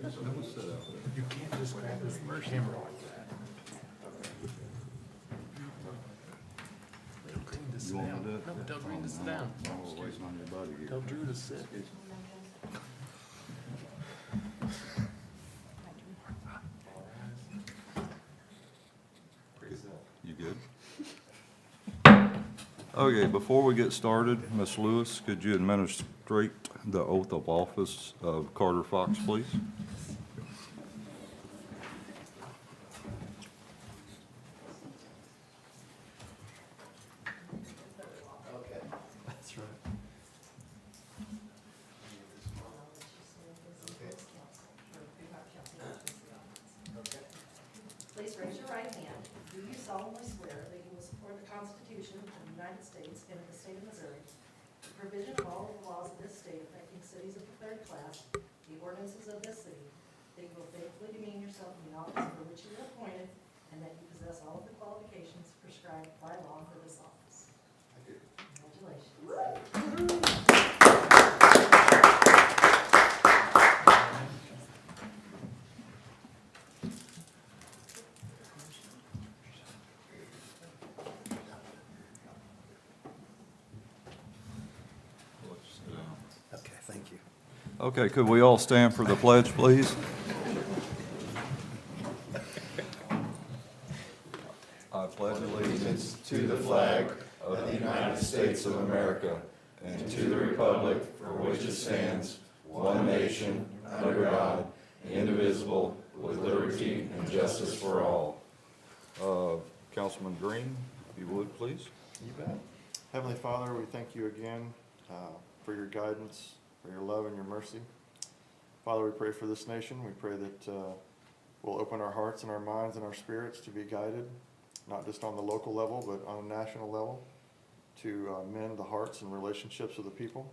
You can't just grab this camera like that. Tell Green to sit down. No, tell Green to sit down. We're waiting on your buddy here. Tell Drew to sit. You good? Okay, before we get started, Ms. Lewis, could you administrate the oath of office of Carter Fox, please? That's right. Please raise your right hand. Do you solemnly swear that you will support the Constitution of the United States and of the state of Missouri, the provision of all of the laws of this state affecting cities of the third class, the ordinances of this city, that you will faithfully demean yourself in the office for which you are appointed, and that you possess all of the qualifications prescribed by law for this office? I do. Congratulations. Okay, thank you. Okay, could we all stand for the pledge, please? I pledge allegiance to the flag of the United States of America and to the republic for which it stands, one nation, under God, indivisible, with liberty and justice for all. Councilman Green, if you would, please. You bet. Heavenly Father, we thank you again for your guidance, for your love and your mercy. Father, we pray for this nation. We pray that we'll open our hearts and our minds and our spirits to be guided, not just on the local level, but on a national level, to mend the hearts and relationships of the people.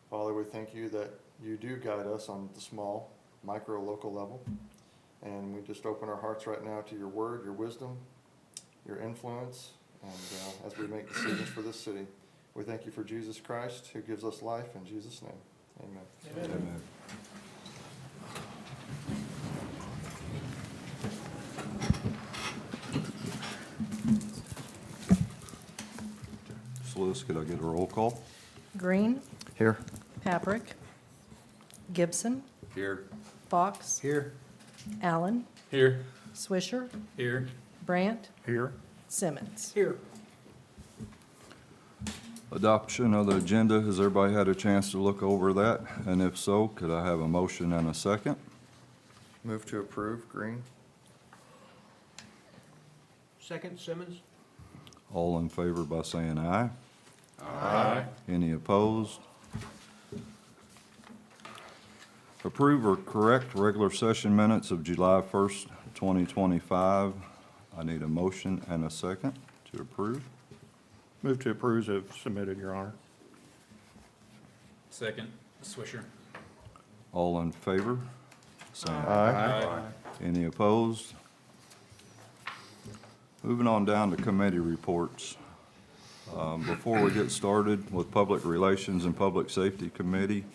Father, we thank you that you do guide us on the small, micro, local level. And we just open our hearts right now to your word, your wisdom, your influence, and as we make decisions for this city, we thank you for Jesus Christ, who gives us life. In Jesus' name, amen. Amen. Ms. Lewis, could I get a roll call? Green, Here. Paprick, Gibson, Here. Fox, Here. Allen, Here. Swisher, Here. Brandt, Here. Simmons. Here. Adoption of the agenda, has everybody had a chance to look over that? And if so, could I have a motion and a second? Move to approve, Green. Second, Simmons. All in favor by saying aye. Aye. Any opposed? Approve or correct regular session minutes of July 1st, 2025. I need a motion and a second to approve. Move to approve as submitted, Your Honor. Second, Swisher. All in favor? Saying Aye. Any opposed? Moving on down to committee reports. Before we get started with Public Relations and Public Safety Committee,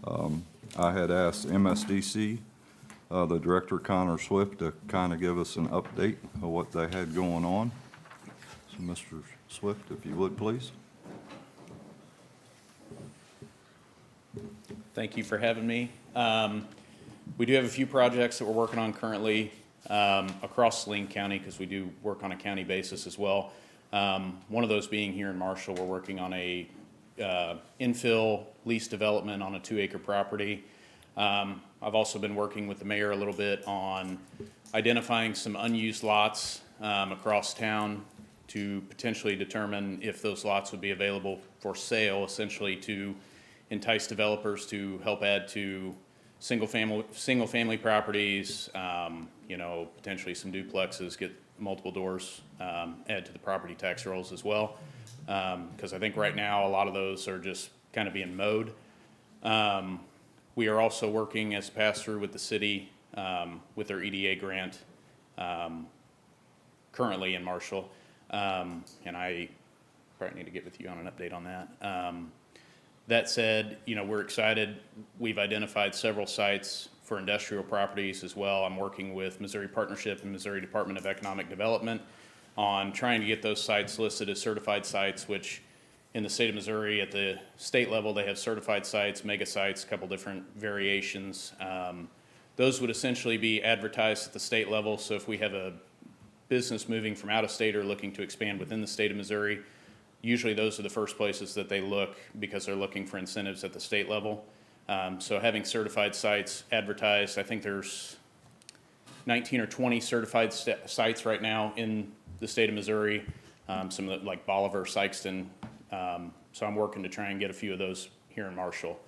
I had asked MSDC, the Director Connor Swift, to kind of give us an update of what they had going on. So Mr. Swift, if you would, please. Thank you for having me. We do have a few projects that we're working on currently across Saline County, because we do work on a county basis as well. One of those being here in Marshall, we're working on a infill lease development on a 2-acre property. I've also been working with the mayor a little bit on identifying some unused lots across town to potentially determine if those lots would be available for sale, essentially to entice developers to help add to single family properties, potentially some duplexes, get multiple doors, add to the property tax rolls as well. Because I think right now a lot of those are just kind of being mowed. We are also working as pass-through with the city with their EDA grant currently in Marshall. And I probably need to get with you on an update on that. That said, we're excited. We've identified several sites for industrial properties as well. I'm working with Missouri Partnership and Missouri Department of Economic Development on trying to get those sites listed as certified sites, which in the state of Missouri, at the state level, they have certified sites, mega sites, a couple different variations. Those would essentially be advertised at the state level. So if we have a business moving from out of state or looking to expand within the state of Missouri, usually those are the first places that they look because they're looking for incentives at the state level. So having certified sites advertised, I think there's 19 or 20 certified sites right now in the state of Missouri, some of the, like Bolivar, Sykeston. So I'm working to try and get a few of those here in Marshall.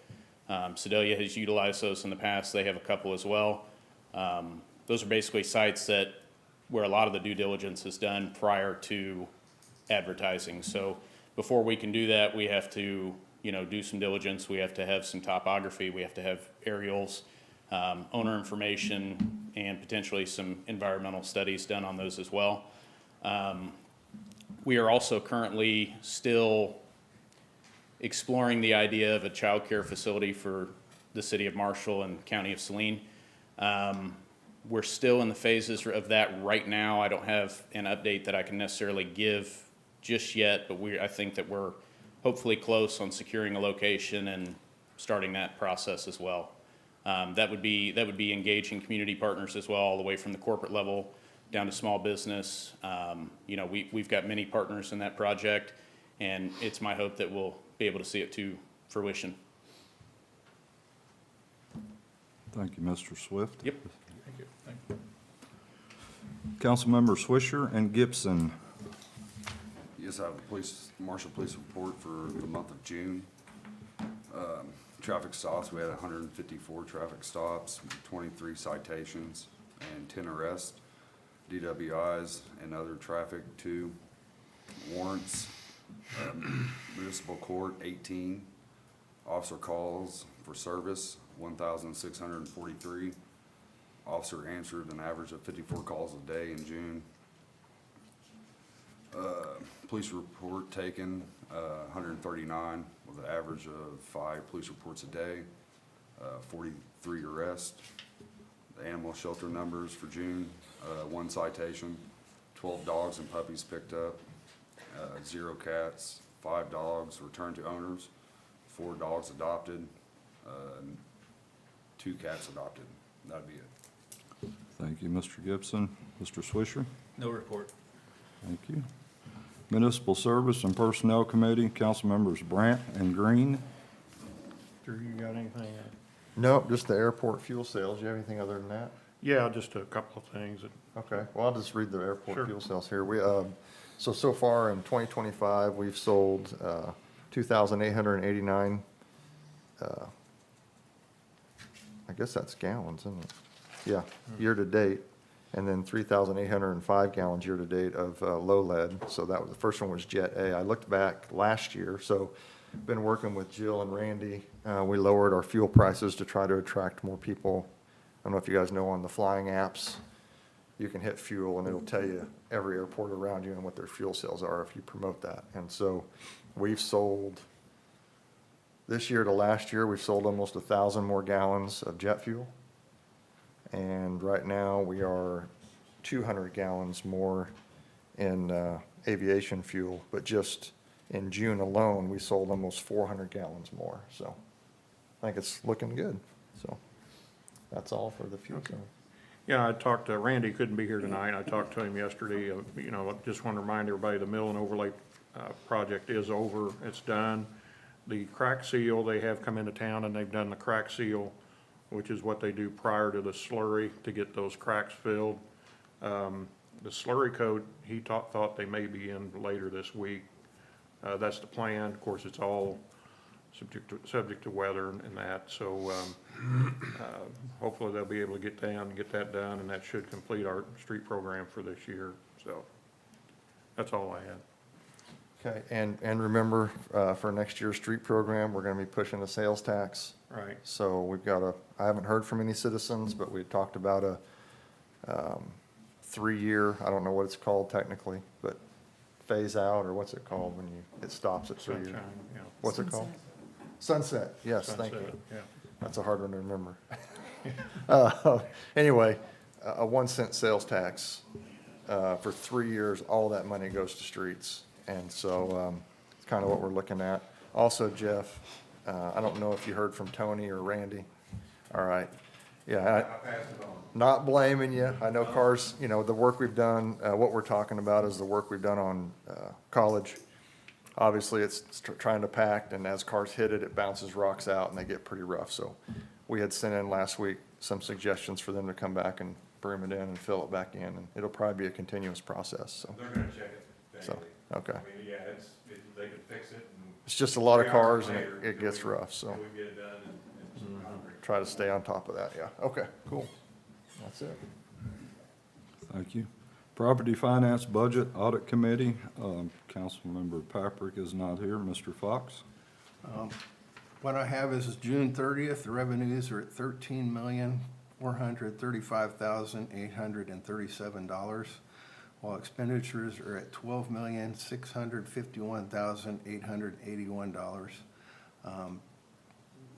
Sedalia has utilized those in the past. They have a couple as well. Those are basically sites that where a lot of the due diligence is done prior to advertising. So before we can do that, we have to, do some diligence. We have to have some topography. We have to have aerials, owner information, and potentially some environmental studies done on those as well. We are also currently still exploring the idea of a child care facility for the city of Marshall and county of Saline. We're still in the phases of that right now. I don't have an update that I can necessarily give just yet, but I think that we're hopefully close on securing a location and starting that process as well. That would be engaging community partners as well, all the way from the corporate level down to small business. We've got many partners in that project, and it's my hope that we'll be able to see it to fruition. Thank you, Mr. Swift. Yep. Thank you. Thank you. Councilmember Swisher and Gibson. Yes, I have a Marshall Police report for the month of June. Traffic stops, we had 154 traffic stops, 23 citations, and 10 arrests. DWIs and other traffic, 2. Warrants, municipal court, 18. Officer calls for service, 1,643. Officer answered an average of 54 calls a day in June. Police report taken, 139 with an average of 5 police reports a day, 43 arrests. The animal shelter numbers for June, 1 citation, 12 dogs and puppies picked up, 0 cats, 5 dogs returned to owners, 4 dogs adopted, 2 cats adopted. That'd be it. Thank you, Mr. Gibson. Mr. Swisher? No report. Thank you. Municipal Service and Personnel Committee, council members Brandt and Green. Drew, you got anything? Nope, just the airport fuel sales. You have anything other than that? Yeah, just a couple of things. Okay, well, I'll just read the airport Sure. fuel sales here. So far in 2025, we've sold 2,889, I guess that's gallons, isn't it? Yeah, year-to-date, and then 3,805 gallons year-to-date of low lead. So that was, the first one was Jet A. I looked back last year, so been working with Jill and Randy. We lowered our fuel prices to try to attract more people. I don't know if you guys know, on the flying apps, you can hit fuel and it'll tell you every airport around you and what their fuel sales are if you promote that. And so we've sold, this year to last year, we've sold almost 1,000 more gallons of jet fuel. And right now, we are 200 gallons more in aviation fuel, but just in June alone, we sold almost 400 gallons more. So I think it's looking good. So that's all for the fuel cell. Yeah, I talked to Randy, couldn't be here tonight. I talked to him yesterday. Just want to remind everybody, the mill and overlay project is over. It's done. The crack seal, they have come into town and they've done the crack seal, which is what they do prior to the slurry to get those cracks filled. The slurry coat, he thought they may be in later this week. That's the plan. Of course, it's all subject to weather and that. So hopefully they'll be able to get that done, and that should complete our street program for this year. So that's all I had. Okay, and remember, for next year's street program, we're gonna be pushing the sales tax. Right. So we've got I haven't heard from any citizens, but we talked about a 3-year, I don't know what it's called technically, but phase out, or what's it called when it stops at 3 years? Sunshine, yeah. What's it called? Sunset, yes, thank you. Sunset, yeah. That's a hard one to remember. Anyway, a 1 cent sales tax for 3 years, all that money goes to streets. And so it's kind of what we're looking at. Also, Jeff, I don't know if you heard from Tony or Randy. All right. Yeah, not blaming you. I know cars, you know, the work we've done, what we're talking about is the work we've done on College. Obviously, it's trying to pack, and as cars hit it, it bounces rocks out, and they get pretty rough. So we had sent in last week some suggestions for them to come back and broom it in and fill it back in, and it'll probably be a continuous process, so. They're gonna check it So, daily. okay. I mean, yeah, they can fix it and. It's just a lot of 3 hours cars, and later, it gets we- rough, so We get it done and some concrete. try to stay on top of that, yeah. Okay, cool. That's it. Thank you. Property Finance Budget Audit Committee, Councilmember Paprick is not here. Mr. Fox? What I have is June 30th, the revenues are at $13,435,837, while expenditures are at $12,651,881.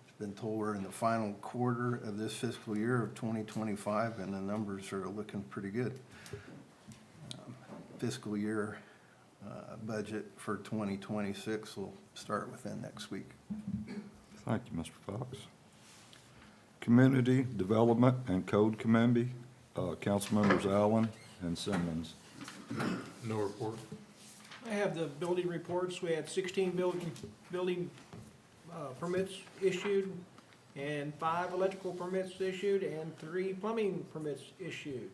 It's been told we're in the final quarter of this fiscal year of 2025, and the numbers are looking pretty good. Fiscal year budget for 2026 will start within next week. Thank you, Mr. Fox. Community Development and Code Committee, Councilmembers Allen and Simmons. No report. I have the building reports. We had 16 building permits issued, and 5 electrical permits issued, and 3 plumbing permits issued,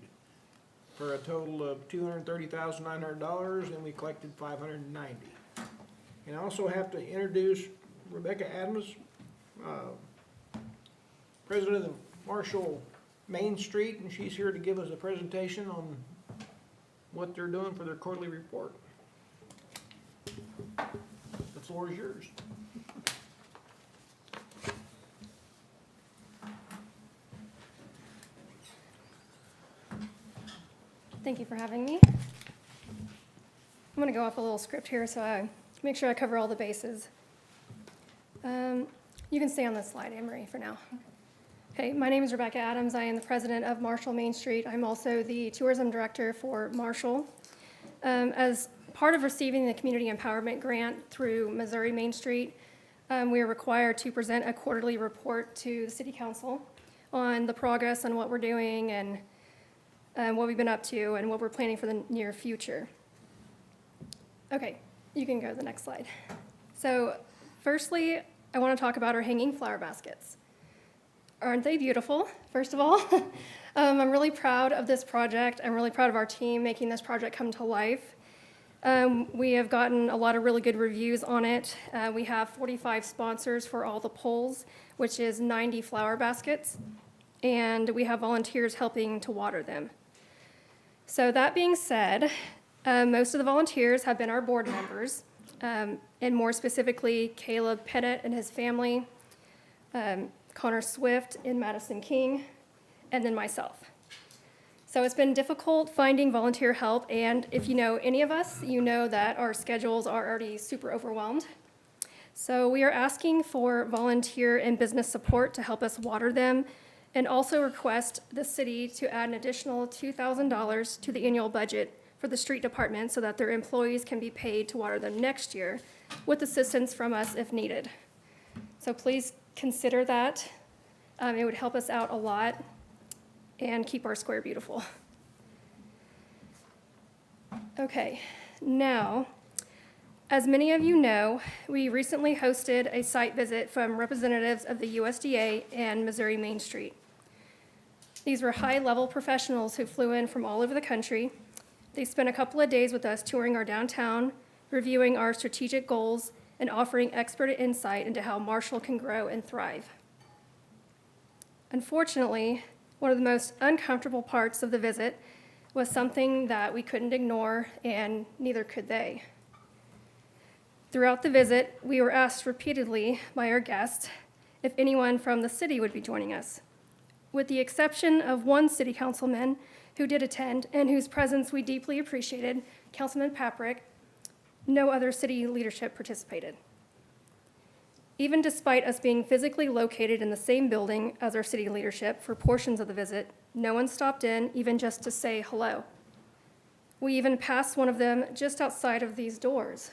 for a total of $230,900, and we collected $590. And I also have to introduce Rebecca Adams, President of Marshall Main Street, and she's here to give us a presentation on what they're doing for their quarterly report. The floor is yours. Thank you for having me. I'm going to go off a little script here so I make sure I cover all the bases. You can stay on this slide, Anne-Marie, for now. Okay, my name is Rebecca Adams. I am the president of Marshall Main Street. I'm also the tourism director for Marshall. As part of receiving the community empowerment grant through Missouri Main Street, we are required to present a quarterly report to the city council on the progress on what we're doing and what we've been up to and what we're planning for the near future. Okay, you can go to the next slide. So firstly, I want to talk about our hanging flower baskets. Aren't they beautiful, first of all? I'm really proud of this project. I'm really proud of our team making this project come to life. We have gotten a lot of really good reviews on it. We have 45 sponsors for all the poles, which is 90 flower baskets, and we have volunteers helping to water them. So that being said, most of the volunteers have been our board members, and more specifically, Caleb Pettit and his family, Connor Swift and Madison King, and then myself. So it's been difficult finding volunteer help, and if you know any of us, you know that our schedules are already super overwhelmed. So we are asking for volunteer and business support to help us water them, and also request the city to add an additional $2,000 to the annual budget for the street department so that their employees can be paid to water them next year with assistance from us if needed. So please consider that. It would help us out a lot and keep our square beautiful. Okay, now, as many of you know, we recently hosted a site visit from representatives of the USDA and Missouri Main Street. These were high-level professionals who flew in from all over the country. They spent a couple of days with us touring our downtown, reviewing our strategic goals, and offering expert insight into how Marshall can grow and thrive. Unfortunately, one of the most uncomfortable parts of the visit was something that we couldn't ignore, and neither could they. Throughout the visit, we were asked repeatedly by our guests if anyone from the city would be joining us. With the exception of one city councilman who did attend and whose presence we deeply appreciated, Councilman Paprick, no other city leadership participated. Even despite us being physically located in the same building as our city leadership for portions of the visit, no one stopped in even just to say hello. We even passed one of them just outside of these doors.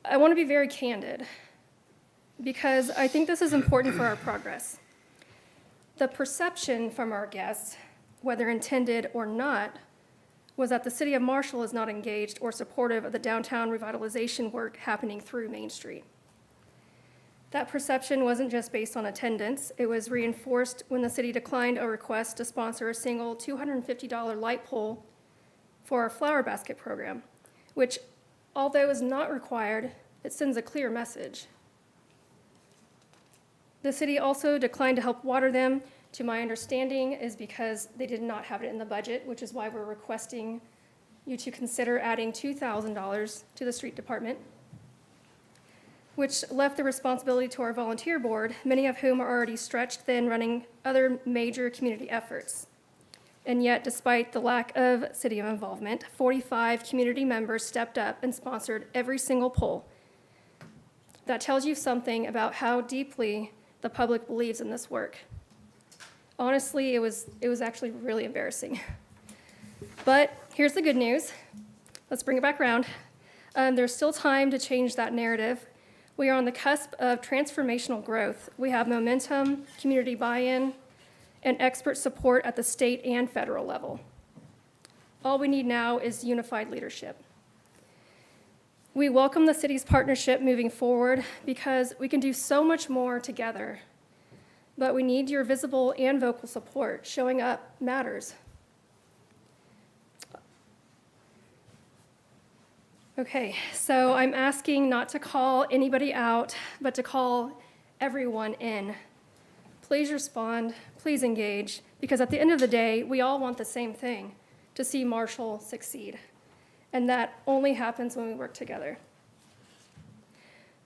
I want to be very candid because I think this is important for our progress. The perception from our guests, whether intended or not, was that the city of Marshall is not engaged or supportive of the downtown revitalization work happening through Main Street. That perception wasn't just based on attendance. It was reinforced when the city declined a request to sponsor a single $250 light pole for our flower basket program, which, although is not required, it sends a clear message. The city also declined to help water them. To my understanding, is because they did not have it in the budget, which is why we're requesting you to consider adding $2,000 to the street department, which left the responsibility to our volunteer board, many of whom are already stretched thin running other major community efforts. And yet, despite the lack of city involvement, 45 community members stepped up and sponsored every single pole. That tells you something about how deeply the public believes in this work. Honestly, it was actually really embarrassing. But here's the good news. Let's bring it back around. There's still time to change that narrative. We are on the cusp of transformational growth. We have momentum, community buy-in, and expert support at the state and federal level. All we need now is unified leadership. We welcome the city's partnership moving forward because we can do so much more together. But we need your visible and vocal support. Showing up matters. Okay, so I'm asking not to call anybody out, but to call everyone in. Please respond, please engage, because at the end of the day, we all want the same thing, to see Marshall succeed. And that only happens when we work together.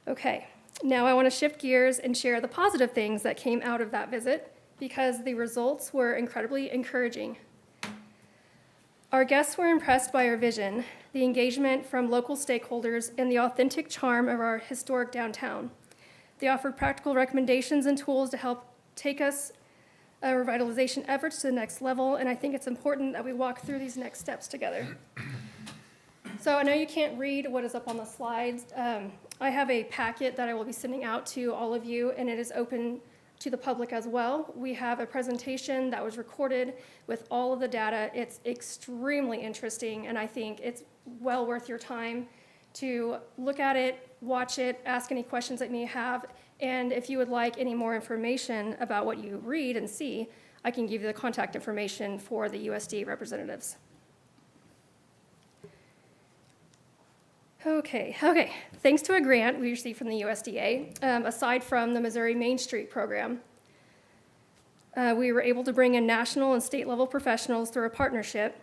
Okay. Now I want to shift gears and share the positive things that came out of that visit because the results were incredibly encouraging. Our guests were impressed by our vision, the engagement from local stakeholders, and the authentic charm of our historic downtown. They offered practical recommendations and tools to help take us revitalization efforts to the next level, and I think it's important that we walk through these next steps together. So I know you can't read what is up on the slides. I have a packet that I will be sending out to all of you, and it is open to the public as well. We have a presentation that was recorded with all of the data. It's extremely interesting, and I think it's well worth your time to look at it, watch it, ask any questions that you may have, and if you would like any more information about what you read and see, I can give you the contact information for the USDA representatives. Okay. Thanks to a grant we received from the USDA, aside from the Missouri Main Street program, we were able to bring in national and state level professionals through a partnership,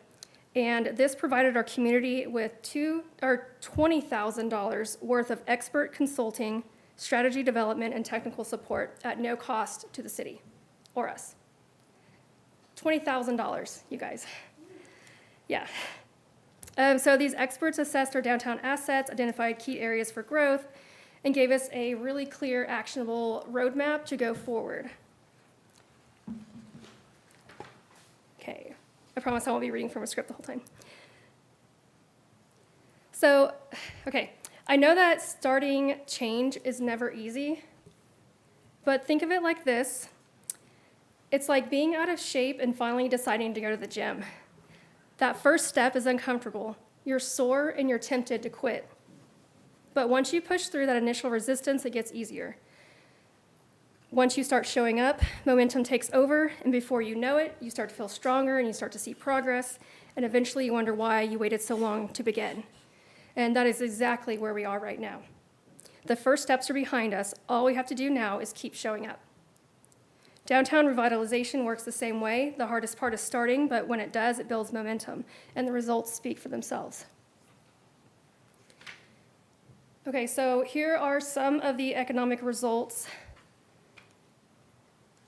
and this provided our community with $20,000 worth of expert consulting, strategy development, and technical support at no cost to the city or us. $20,000, you guys. Yeah. So these experts assessed our downtown assets, identified key areas for growth, and gave us a really clear, actionable roadmap to go forward. Okay, I promise I won't be reading from a script the whole time. So, okay, I know that starting change is never easy, but think of it like this. It's like being out of shape and finally deciding to go to the gym. That first step is uncomfortable. You're sore and you're tempted to quit. But once you push through that initial resistance, it gets easier. Once you start showing up, momentum takes over, and before you know it, you start to feel stronger and you start to see progress, and eventually you wonder why you waited so long to begin. And that is exactly where we are right now. The first steps are behind us. All we have to do now is keep showing up. Downtown revitalization works the same way. The hardest part is starting, but when it does, it builds momentum, and the results speak for themselves. Okay, so here are some of the economic results.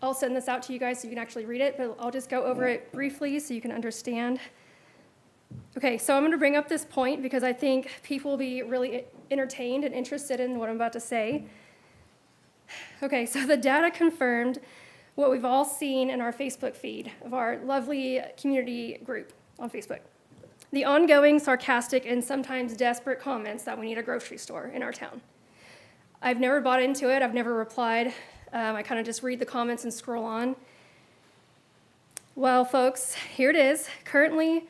I'll send this out to you guys so you can actually read it, but I'll just go over it briefly so you can understand. Okay, so I'm going to bring up this point because I think people will be really entertained and interested in what I'm about to say. Okay, so the data confirmed what we've all seen in our Facebook feed of our lovely community group on Facebook. The ongoing sarcastic and sometimes desperate comments that we need a grocery store in our town. I've never bought into it. I've never replied. I kind of just read the comments and scroll on. Well, folks, here it is. Currently,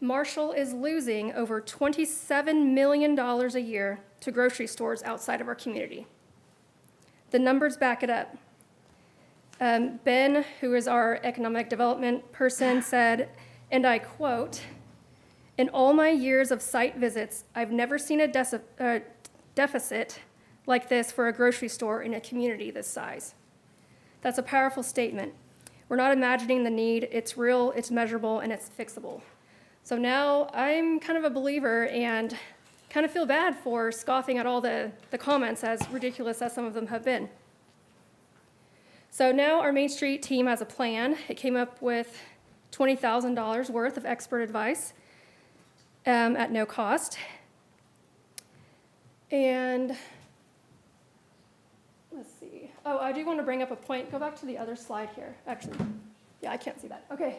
Marshall is losing over $27 million a year to grocery stores outside of our community. The numbers back it up. Ben, who is our economic development person, said, and I quote, "In all my years of site visits, I've never seen a deficit like this for a grocery store in a community this size." That's a powerful statement. We're not imagining the need. It's real, it's measurable, and it's fixable. So now I'm kind of a believer and kind of feel bad for scoffing at all the comments, as ridiculous as some of them have been. So now our Main Street team has a plan. It came up with $20,000 worth of expert advice at no cost. And let's see. Oh, I do want to bring up a point. Go back to the other slide here. Actually, yeah, I can't see that. Okay.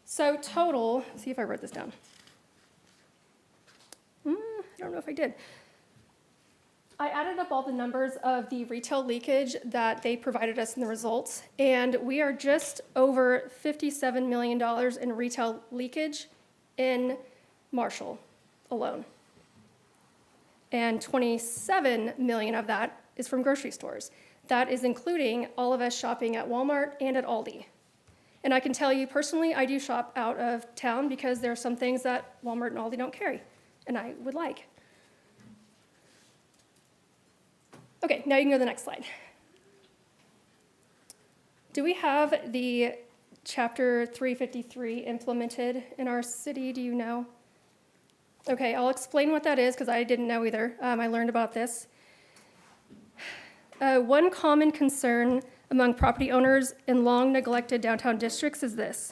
So total, see if I wrote this down. I don't know if I did. I added up all the numbers of the retail leakage that they provided us in the results, and we are just over $57 million in retail leakage in Marshall alone. And 27 million of that is from grocery stores. That is including all of us shopping at Walmart and at Aldi. And I can tell you personally, I do shop out of town because there are some things that Walmart and Aldi don't carry, and I would like. Okay, now you can go to the next slide. Do we have the Chapter 353 implemented in our city? Do you know? Okay, I'll explain what that is because I didn't know either. I learned about this. One common concern among property owners in long-neglected downtown districts is this.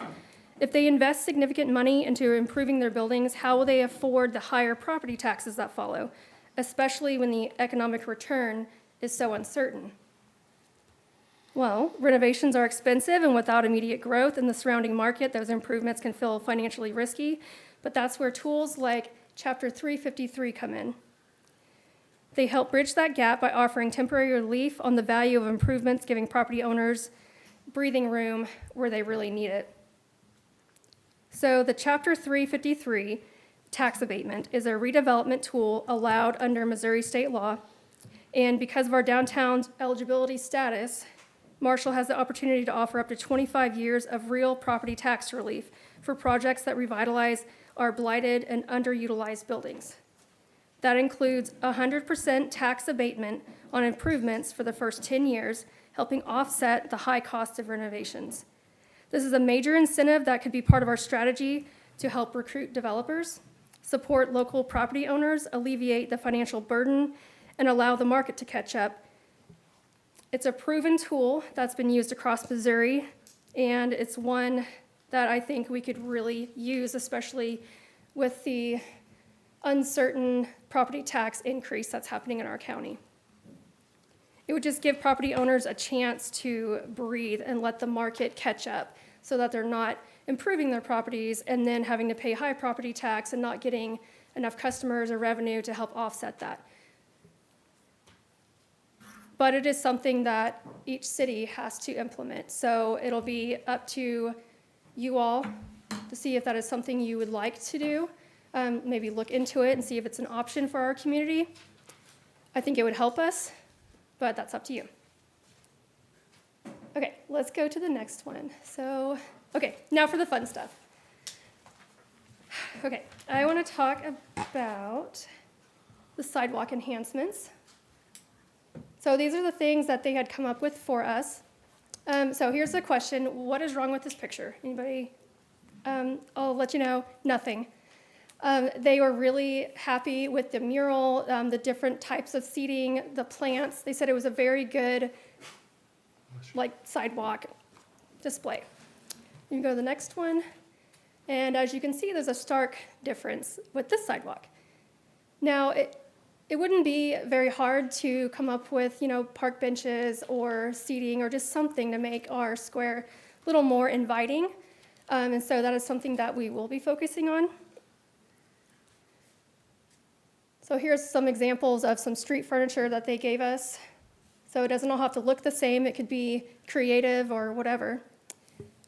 If they invest significant money into improving their buildings, how will they afford the higher property taxes that follow, especially when the economic return is so uncertain? Well, renovations are expensive, and without immediate growth in the surrounding market, those improvements can feel financially risky, but that's where tools like Chapter 353 come in. They help bridge that gap by offering temporary relief on the value of improvements, giving property owners breathing room where they really need it. So the Chapter 353 tax abatement is a redevelopment tool allowed under Missouri state law. And because of our downtown's eligibility status, Marshall has the opportunity to offer up to 25 years of real property tax relief for projects that revitalize our blighted and underutilized buildings. That includes 100% tax abatement on improvements for the first 10 years, helping offset the high cost of renovations. This is a major incentive that could be part of our strategy to help recruit developers, support local property owners, alleviate the financial burden, and allow the market to catch up. It's a proven tool that's been used across Missouri, and it's one that I think we could really use, especially with the uncertain property tax increase that's happening in our county. It would just give property owners a chance to breathe and let the market catch up so that they're not improving their properties and then having to pay high property tax and not getting enough customers or revenue to help offset that. But it is something that each city has to implement. So it'll be up to you all to see if that is something you would like to do. Maybe look into it and see if it's an option for our community. I think it would help us, but that's up to you. Okay, let's go to the next one. So, okay, now for the fun stuff. Okay, I want to talk about the sidewalk enhancements. So these are the things that they had come up with for us. So here's the question: what is wrong with this picture? Anybody? I'll let you know, nothing. They were really happy with the mural, the different types of seating, the plants. They said it was a very good, sidewalk display. You can go to the next one. And as you can see, there's a stark difference with this sidewalk. Now, it wouldn't be very hard to come up with, park benches or seating or just something to make our square a little more inviting. And so that is something that we will be focusing on. So here's some examples of some street furniture that they gave us. So it doesn't all have to look the same. It could be creative or whatever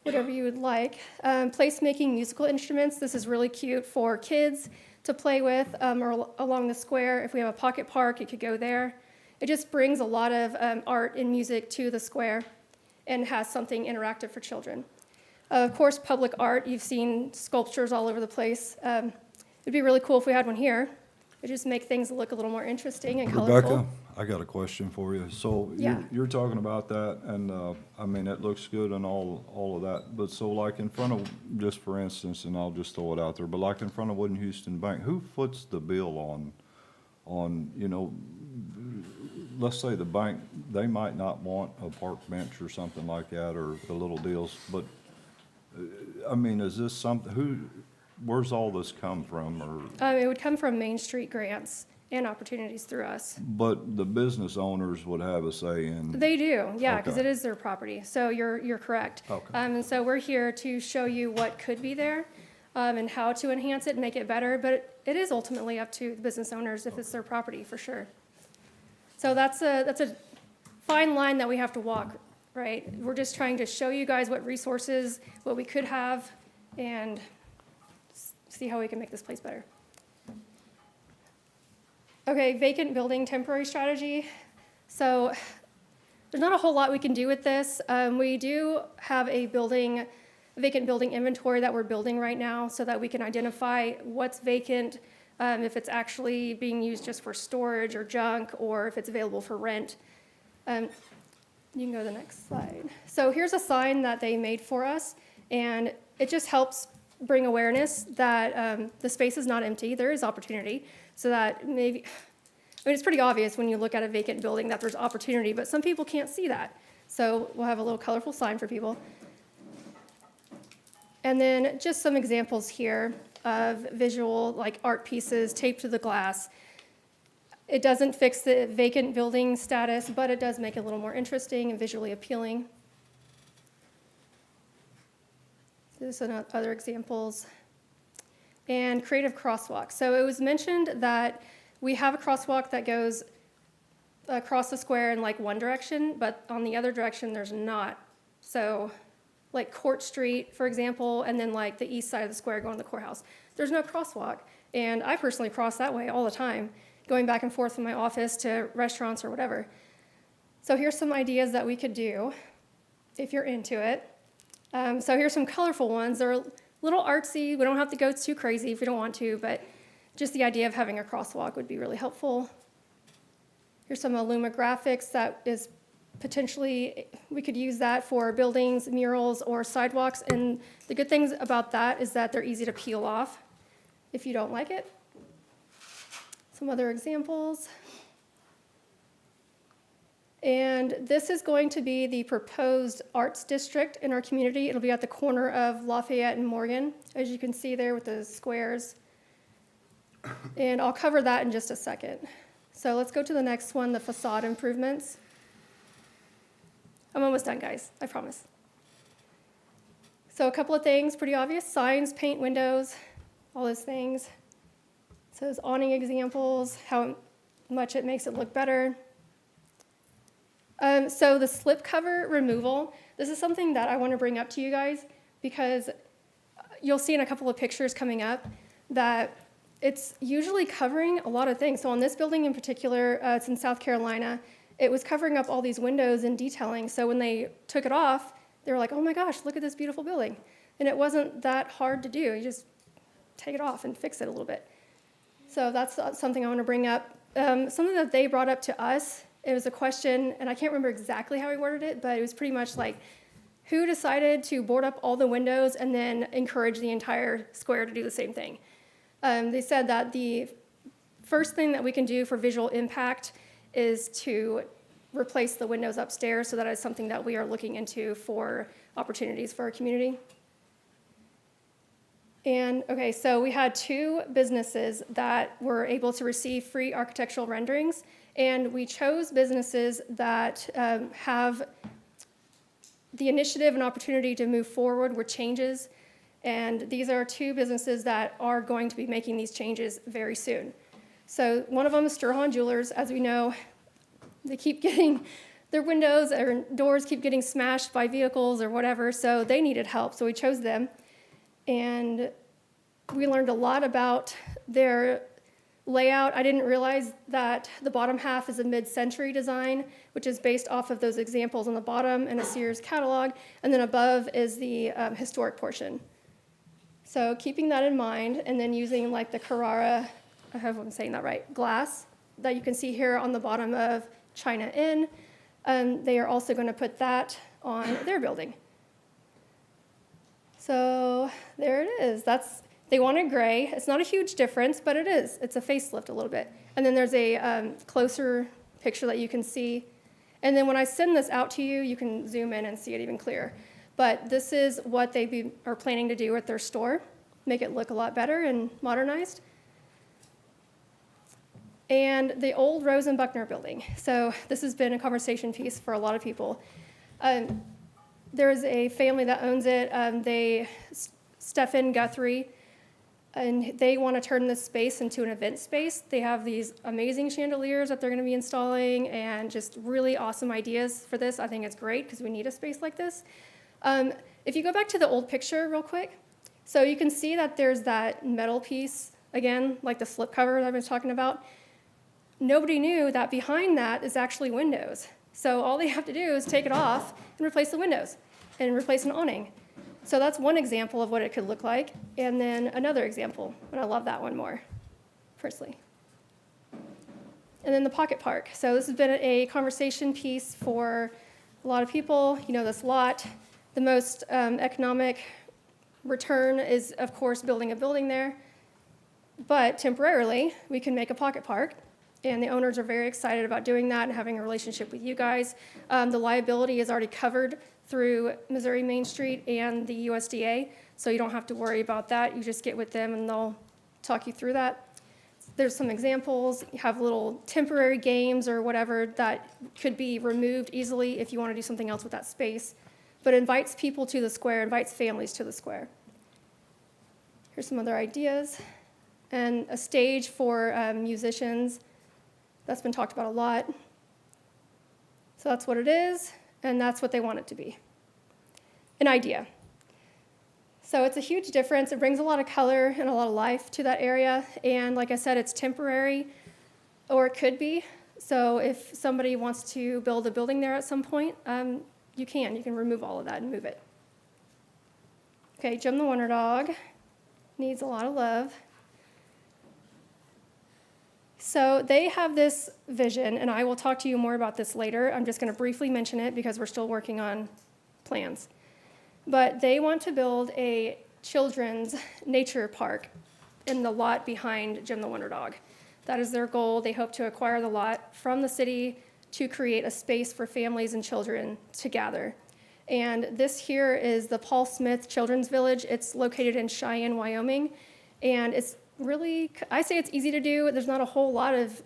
you would like. Placemaking musical instruments. This is really cute for kids to play with or along the square. If we have a pocket park, it could go there. It just brings a lot of art and music to the square and has something interactive for children. Of course, public art. You've seen sculptures all over the place. It'd be really cool if we had one here. It just make things look a little more interesting and colorful. Rebecca, I got a question for you. So Yeah. you're talking about that, and I mean, it looks good and all of that. But so like in front of, just for instance, and I'll just throw it out there, but like in front of Wood and Houston Bank, who foots the bill on, let's say the bank, they might not want a park bench or something like that, or the little deals, but, I mean, is this something, where's all this come from, or? It would come from Main Street grants and opportunities through us. But the business owners would have a say in. They do, yeah, because Okay. it is their property. So you're correct. Okay. And so we're here to show you what could be there and how to enhance it and make it better. But it is ultimately up to the business owners if it's their property, for sure. So that's a fine line that we have to walk, right? We're just trying to show you guys what resources, what we could have, and see how we can make this place better. Okay, vacant building temporary strategy. So there's not a whole lot we can do with this. We do have a vacant building inventory that we're building right now so that we can identify what's vacant, if it's actually being used just for storage or junk, or if it's available for rent. You can go to the next slide. So here's a sign that they made for us, and it just helps bring awareness that the space is not empty. There is opportunity. So that maybe, it's pretty obvious when you look at a vacant building that there's opportunity, but some people can't see that. So we'll have a little colorful sign for people. And then just some examples here of visual, like art pieces taped to the glass. It doesn't fix the vacant building status, but it does make it a little more interesting and visually appealing. This is other examples. And creative crosswalk. So it was mentioned that we have a crosswalk that goes across the square in like one direction, but on the other direction there's not. So like Court Street, for example, and then like the east side of the square going to the courthouse, there's no crosswalk. And I personally cross that way all the time, going back and forth from my office to restaurants or whatever. So here's some ideas that we could do if you're into it. So here's some colorful ones. They're a little artsy. We don't have to go too crazy if we don't want to, but just the idea of having a crosswalk would be really helpful. Here's some Illuma graphics that is potentially, we could use that for buildings, murals, or sidewalks. And the good things about that is that they're easy to peel off if you don't like it. Some other examples. And this is going to be the proposed arts district in our community. It'll be at the corner of Lafayette and Morgan, as you can see there with the squares. And I'll cover that in just a second. So let's go to the next one, the facade improvements. I'm almost done, guys, I promise. So a couple of things, pretty obvious: signs, paint, windows, all those things. So those awning examples, how much it makes it look better. So the slip cover removal, this is something that I want to bring up to you guys because you'll see in a couple of pictures coming up that it's usually covering a lot of things. So on this building in particular, it's in South Carolina, it was covering up all these windows and detailing. So when they took it off, they were like, oh my gosh, look at this beautiful building. And it wasn't that hard to do. You just take it off and fix it a little bit. So that's something I want to bring up. Something that they brought up to us, it was a question, and I can't remember exactly how he worded it, but it was pretty much like, who decided to board up all the windows and then encourage the entire square to do the same thing? They said that the first thing that we can do for visual impact is to replace the windows upstairs, so that is something that we are looking into for opportunities for our community. And, okay, so we had 2 businesses that were able to receive free architectural renderings, and we chose businesses that have the initiative and opportunity to move forward with changes. And these are 2 businesses that are going to be making these changes very soon. So one of them is Sturhan Jewelers. As we know, they keep getting, their windows or doors keep getting smashed by vehicles or whatever, so they needed help, so we chose them. And we learned a lot about their layout. I didn't realize that the bottom half is a mid-century design, which is based off of those examples on the bottom in a Sears catalog, and then above is the historic portion. So keeping that in mind, and then using like the Carrara, I hope I'm saying that right, glass that you can see here on the bottom of China Inn, they are also going to put that on their building. So there it is. They wanted gray. It's not a huge difference, but it is. It's a facelift a little bit. And then there's a closer picture that you can see. And then when I send this out to you, you can zoom in and see it even clearer. But this is what they are planning to do at their store, make it look a lot better and modernized. And the old Rose and Buckner building. So this has been a conversation piece for a lot of people. There's a family that owns it. Stephen Guthrie, and they want to turn this space into an event space. They have these amazing chandeliers that they're going to be installing and just really awesome ideas for this. I think it's great because we need a space like this. If you go back to the old picture real quick, so you can see that there's that metal piece, again, like the slipcover that I was talking about. Nobody knew that behind that is actually windows. So all they have to do is take it off and replace the windows and replace an awning. So that's one example of what it could look like. And then another example, and I love that one more, personally. And then the pocket park. So this has been a conversation piece for a lot of people. You know this lot. The most economic return is, of course, building a building there. But temporarily, we can make a pocket park. And the owners are very excited about doing that and having a relationship with you guys. The liability is already covered through Missouri Main Street and the USDA, so you don't have to worry about that. You just get with them and they'll talk you through that. There's some examples. You have little temporary games or whatever that could be removed easily if you want to do something else with that space, but invites people to the square, invites families to the square. Here's some other ideas. And a stage for musicians. That's been talked about a lot. So that's what it is, and that's what they want it to be. An idea. So it's a huge difference. It brings a lot of color and a lot of life to that area, and like I said, it's temporary, or it could be. So if somebody wants to build a building there at some point, you can remove all of that and move it. Okay, Jim the Wonder Dog needs a lot of love. So they have this vision, and I will talk to you more about this later. I'm just going to briefly mention it because we're still working on plans. But they want to build a children's nature park in the lot behind Jim the Wonder Dog. That is their goal. They hope to acquire the lot from the city to create a space for families and children to gather. And this here is the Paul Smith Children's Village. It's located in Cheyenne, Wyoming, and it's really, I say it's easy to do. There's not a whole lot of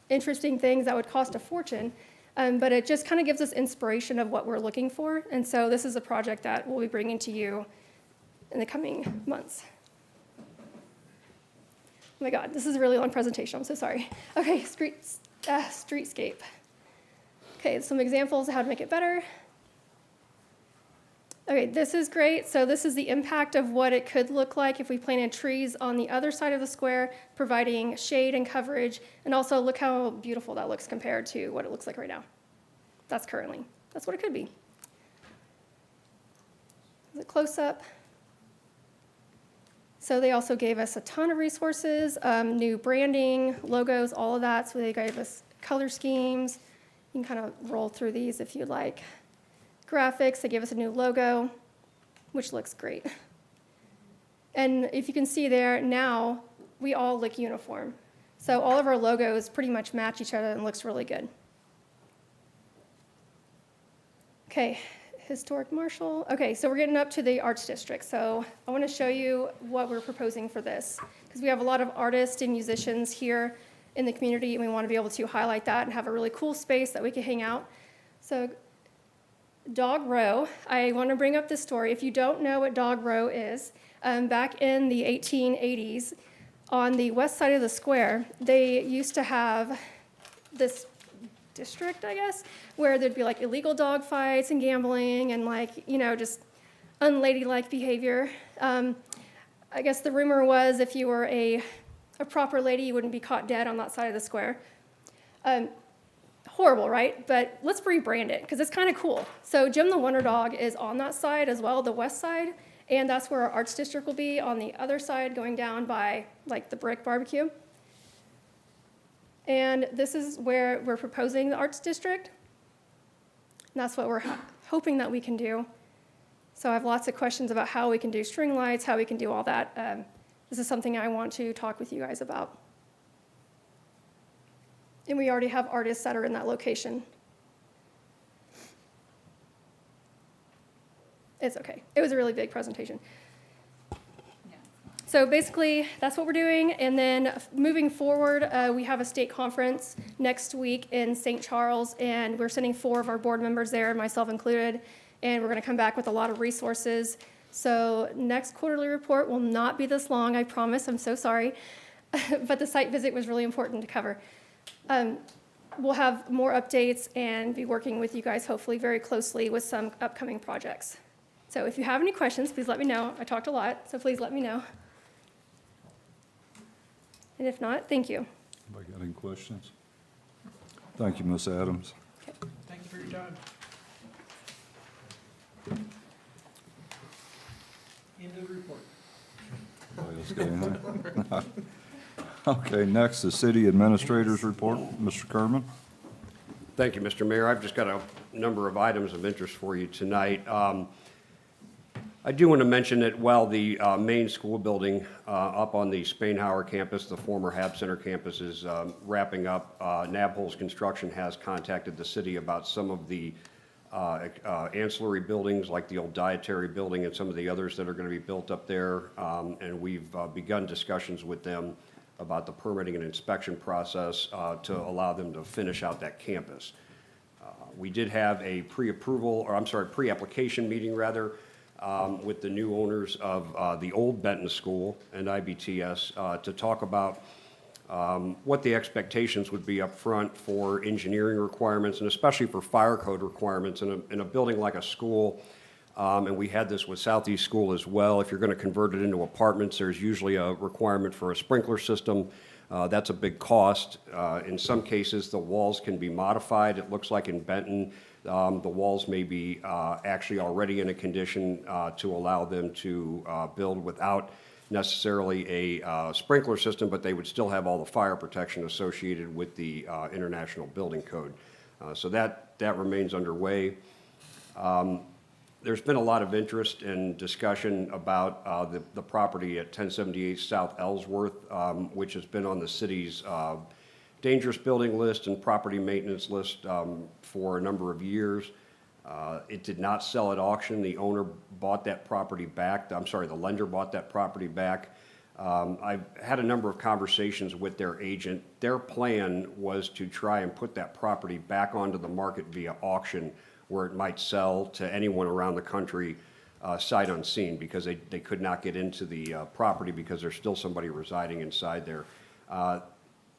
interesting things that would cost a fortune, but it just kind of gives us inspiration of what we're looking for. And so this is a project that we'll be bringing to you in the coming months. Oh my God, this is a really long presentation. I'm so sorry. Okay, streetscape. Okay, some examples of how to make it better. Okay, this is great. So this is the impact of what it could look like if we planted trees on the other side of the square, providing shade and coverage. And also look how beautiful that looks compared to what it looks like right now. That's what it could be. The close-up. So they also gave us a ton of resources, new branding, logos, all of that. So they gave us color schemes. You can kind of roll through these if you'd like. Graphics, they gave us a new logo, which looks great. And if you can see there, now we all look uniform. So all of our logos pretty much match each other and looks really good. Okay, historic Marshall. Okay, so we're getting up to the Arts District. So I want to show you what we're proposing for this, because we have a lot of artists and musicians here in the community, and we want to be able to highlight that and have a really cool space that we can hang out. So Dog Row, I want to bring up this story. If you don't know what Dog Row is, back in the 1880s, on the west side of the square, they used to have this district, I guess, where there'd be like illegal dog fights and gambling and like, you know, just unladylike behavior. I guess the rumor was if you were a proper lady, you wouldn't be caught dead on that side of the square. Horrible, right? But let's rebrand it because it's kind of cool. So Jim the Wonder Dog is on that side as well, the west side, and that's where our Arts District will be on the other side going down by like the Brick Barbecue. And this is where we're proposing the Arts District. And that's what we're hoping that we can do. So I have lots of questions about how we can do string lights, how we can do all that. This is something I want to talk with you guys about. And we already have artists that are in that location. It's okay. It was a really big presentation. So basically, that's what we're doing. And then moving forward, we have a state conference next week in St. Charles, and we're sending 4 of our board members there, myself included, and we're going to come back with a lot of resources. So next quarterly report will not be this long, I promise. I'm so sorry. But the site visit was really important to cover. We'll have more updates and be working with you guys hopefully very closely with some upcoming projects. So if you have any questions, please let me know. I talked a lot, so please let me know. And if not, thank you. Anybody got any questions? Thank you, Ms. Adams. Thank you for your time. End of the report. Anybody else got anything? Okay, next, the city administrator's report. Mr. Kerman. Thank you, Mr. Mayor. I've just got a number of items of interest for you tonight. I do want to mention that while the main school building up on the Spainhauer campus, the former Hab Center campus, is wrapping up, Nabholz Construction has contacted the city about some of the ancillary buildings, like the old dietary building and some of the others that are going to be built up there. And we've begun discussions with them about the permitting and inspection process to allow them to finish out that campus. We did have a pre-application meeting rather, with the new owners of the old Benton School and IBTS to talk about what the expectations would be up front for engineering requirements and especially for fire code requirements in a building like a school. And we had this with Southeast School as well. If you're going to convert it into apartments, there's usually a requirement for a sprinkler system. That's a big cost. In some cases, the walls can be modified. It looks like in Benton, the walls may be actually already in a condition to allow them to build without necessarily a sprinkler system, but they would still have all the fire protection associated with the International Building Code. So that remains underway. There's been a lot of interest and discussion about the property at 1078 South Ellsworth, which has been on the city's dangerous building list and property maintenance list for a number of years. It did not sell at auction. The owner bought that property back. The lender bought that property back. I've had a number of conversations with their agent. Their plan was to try and put that property back onto the market via auction, where it might sell to anyone around the country sight unseen, because they could not get into the property because there's still somebody residing inside there.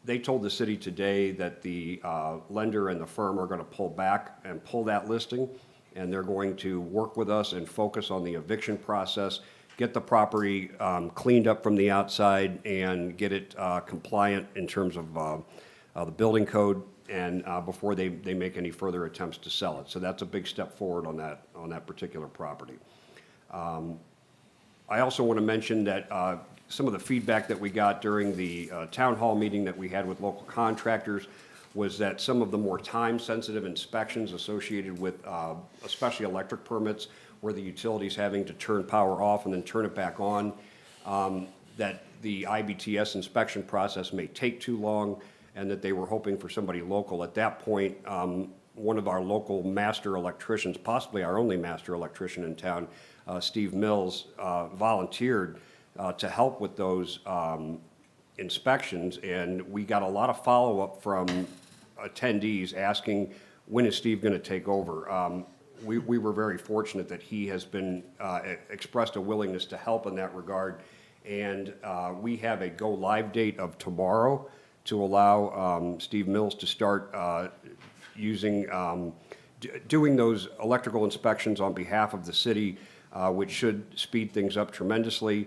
They told the city today that the lender and the firm are going to pull back and pull that listing, and they're going to work with us and focus on the eviction process, get the property cleaned up from the outside, and get it compliant in terms of the building code, and before they make any further attempts to sell it. So that's a big step forward on that particular property. I also want to mention that some of the feedback that we got during the town hall meeting that we had with local contractors was that some of the more time-sensitive inspections associated with especially electric permits, where the utility's having to turn power off and then turn it back on, that the IBTS inspection process may take too long, and that they were hoping for somebody local. At that point, one of our local master electricians, possibly our only master electrician in town, Steve Mills, volunteered to help with those inspections, and we got a lot of follow-up from attendees asking, when is Steve going to take over? We were very fortunate that he has been, expressed a willingness to help in that regard, and we have a go-live date of tomorrow to allow Steve Mills to start doing those electrical inspections on behalf of the city, which should speed things up tremendously.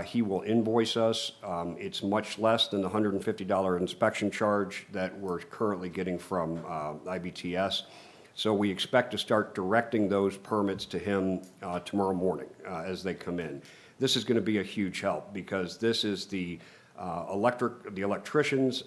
He will invoice us. It's much less than the $150 inspection charge that we're currently getting from IBTS. So we expect to start directing those permits to him tomorrow morning as they come in. This is going to be a huge help because this is the electricians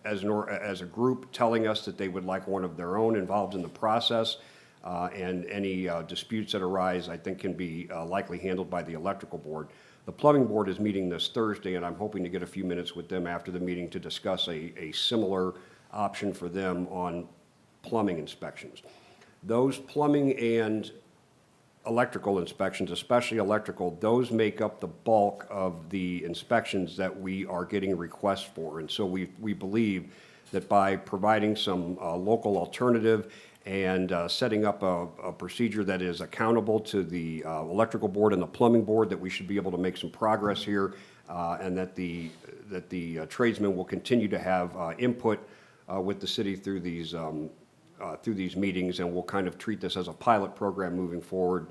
as a group telling us that they would like one of their own involved in the process. And any disputes that arise, I think, can be likely handled by the electrical board. The plumbing board is meeting this Thursday, and I'm hoping to get a few minutes with them after the meeting to discuss a similar option for them on plumbing inspections. Those plumbing and electrical inspections, especially electrical, those make up the bulk of the inspections that we are getting requests for. And so we believe that by providing some local alternative and setting up a procedure that is accountable to the electrical board and the plumbing board, that we should be able to make some progress here, and that the tradesmen will continue to have input with the city through these meetings, and we'll kind of treat this as a pilot program moving forward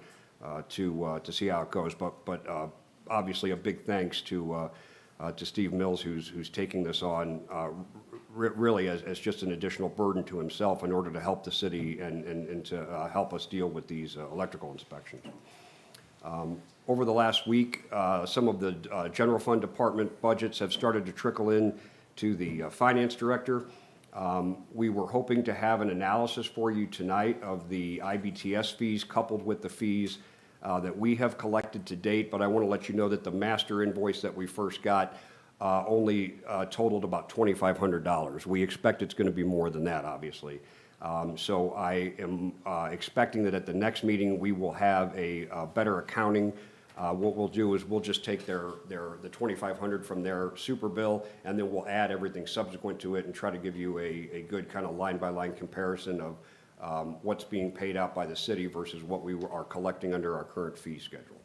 to see how it goes. But obviously a big thanks to Steve Mills, who's taking this on really as just an additional burden to himself in order to help the city and to help us deal with these electrical inspections. Over the last week, some of the general fund department budgets have started to trickle in to the finance director. We were hoping to have an analysis for you tonight of the IBTS fees coupled with the fees that we have collected to date, but I want to let you know that the master invoice that we first got only totaled about $2,500. We expect it's going to be more than that, obviously. So I am expecting that at the next meeting we will have a better accounting. What we'll do is we'll just take the $2,500 from their super bill, and then we'll add everything subsequent to it and try to give you a good kind of line-by-line comparison of what's being paid out by the city versus what we are collecting under our current fee schedule.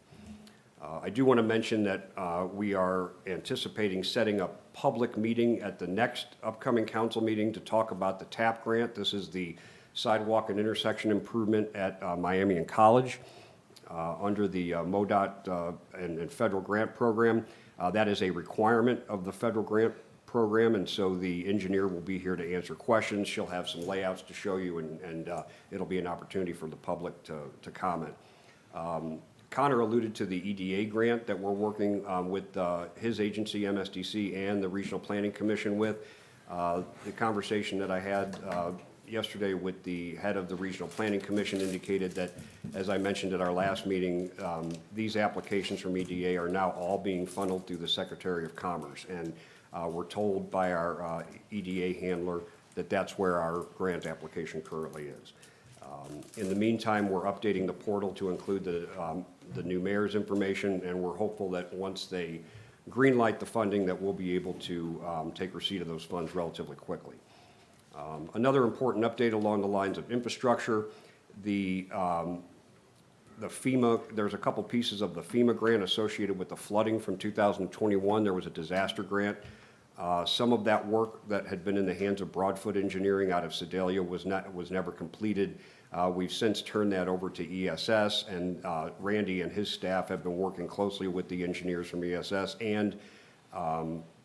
I do want to mention that we are anticipating setting a public meeting at the next upcoming council meeting to talk about the TAP grant. This is the sidewalk and intersection improvement at Miami and College under the MoDOT and federal grant program. That is a requirement of the federal grant program, and so the engineer will be here to answer questions. She'll have some layouts to show you, and it'll be an opportunity for the public to comment. Connor alluded to the EDA grant that we're working with his agency, MSDC, and the Regional Planning Commission with. The conversation that I had yesterday with the head of the Regional Planning Commission indicated that, as I mentioned at our last meeting, these applications from EDA are now all being funneled through the Secretary of Commerce. And we're told by our EDA handler that that's where our grant application currently is. In the meantime, we're updating the portal to include the new mayor's information, and we're hopeful that once they greenlight the funding, that we'll be able to take receipt of those funds relatively quickly. Another important update along the lines of infrastructure, the FEMA, there's a couple pieces of the FEMA grant associated with the flooding from 2021. There was a disaster grant. Some of that work that had been in the hands of Broadfoot Engineering out of Sedalia was never completed. We've since turned that over to ESS, and Randy and his staff have been working closely with the engineers from ESS and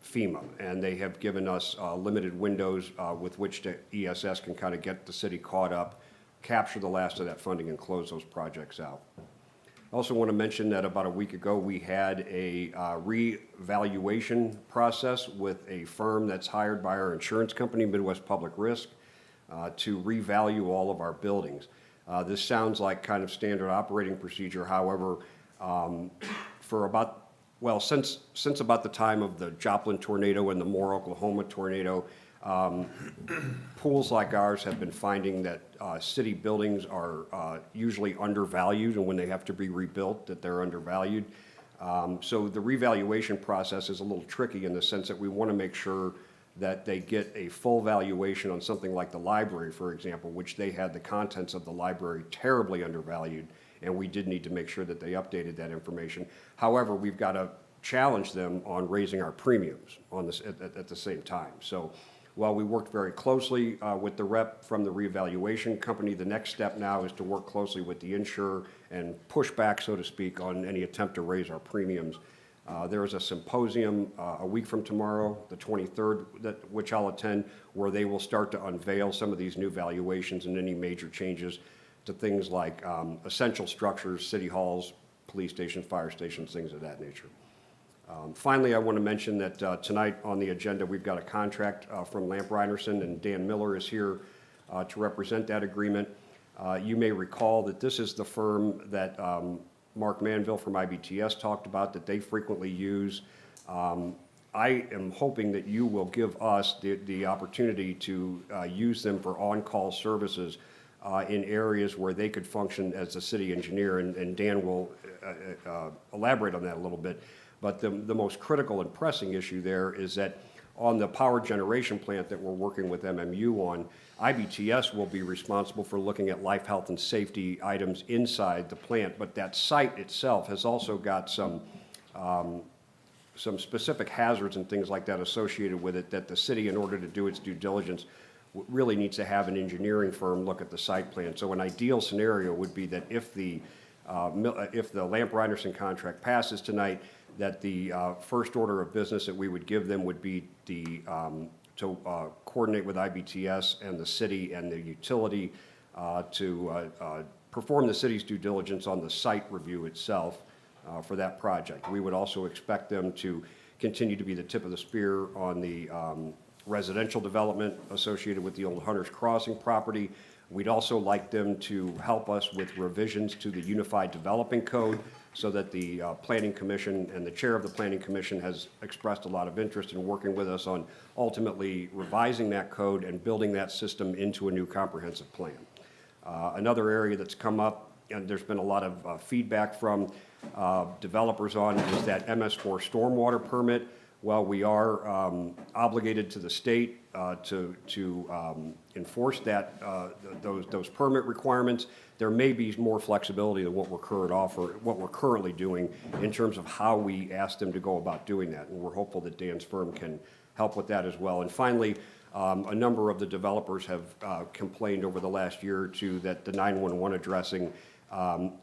FEMA, and they have given us limited windows with which ESS can kind of get the city caught up, capture the last of that funding, and close those projects out. I also want to mention that about a week ago, we had a revaluation process with a firm that's hired by our insurance company, Midwest Public Risk, to revalue all of our buildings. This sounds like kind of standard operating procedure. However, for about, well, since about the time of the Joplin tornado and the Moore, Oklahoma tornado, Pools like ours have been finding that city buildings are usually undervalued, and when they have to be rebuilt, that they're undervalued. So the revaluation process is a little tricky in the sense that we want to make sure that they get a full valuation on something like the library, for example, which they had the contents of the library terribly undervalued, and we did need to make sure that they updated that information. However, we've got to challenge them on raising our premiums on this at the same time. So while we worked very closely with the rep from the reevaluation company, the next step now is to work closely with the insurer and push back, so to speak, on any attempt to raise our premiums. There is a symposium a week from tomorrow, the 23rd, which I'll attend, where they will start to unveil some of these new valuations and any major changes to things like essential structures, city halls, police stations, fire stations, things of that nature. Finally, I want to mention that tonight on the agenda, we've got a contract from Lamp Reinerson, and Dan Miller is here to represent that agreement. You may recall that this is the firm that Mark Manville from IBTS talked about, that they frequently use. I am hoping that you will give us the opportunity to use them for on-call services in areas where they could function as a city engineer, and Dan will elaborate on that a little bit. But the most critical and pressing issue there is that on the power generation plant that we're working with MMU on, IBTS will be responsible for looking at life, health, and safety items inside the plant, but that site itself has also got some specific hazards and things like that associated with it that the city, in order to do its due diligence, really needs to have an engineering firm look at the site plan. So an ideal scenario would be that if the Lamp Reinerson contract passes tonight, that the first order of business that we would give them would be to coordinate with IBTS and the city and the utility to perform the city's due diligence on the site review itself for that project. We would also expect them to continue to be the tip of the spear on the residential development associated with the old Hunter's Crossing property. We'd also like them to help us with revisions to the Unified Developing Code, so that the Planning Commission and the chair of the Planning Commission has expressed a lot of interest in working with us on ultimately revising that code and building that system into a new comprehensive plan. Another area that's come up, and there's been a lot of feedback from developers on, is that MS4 stormwater permit. While we are obligated to the state to enforce that those permit requirements, there may be more flexibility than what we're currently doing in terms of how we ask them to go about doing that. And we're hopeful that Dan's firm can help with that as well. And finally, a number of the developers have complained over the last year or two that the 911 addressing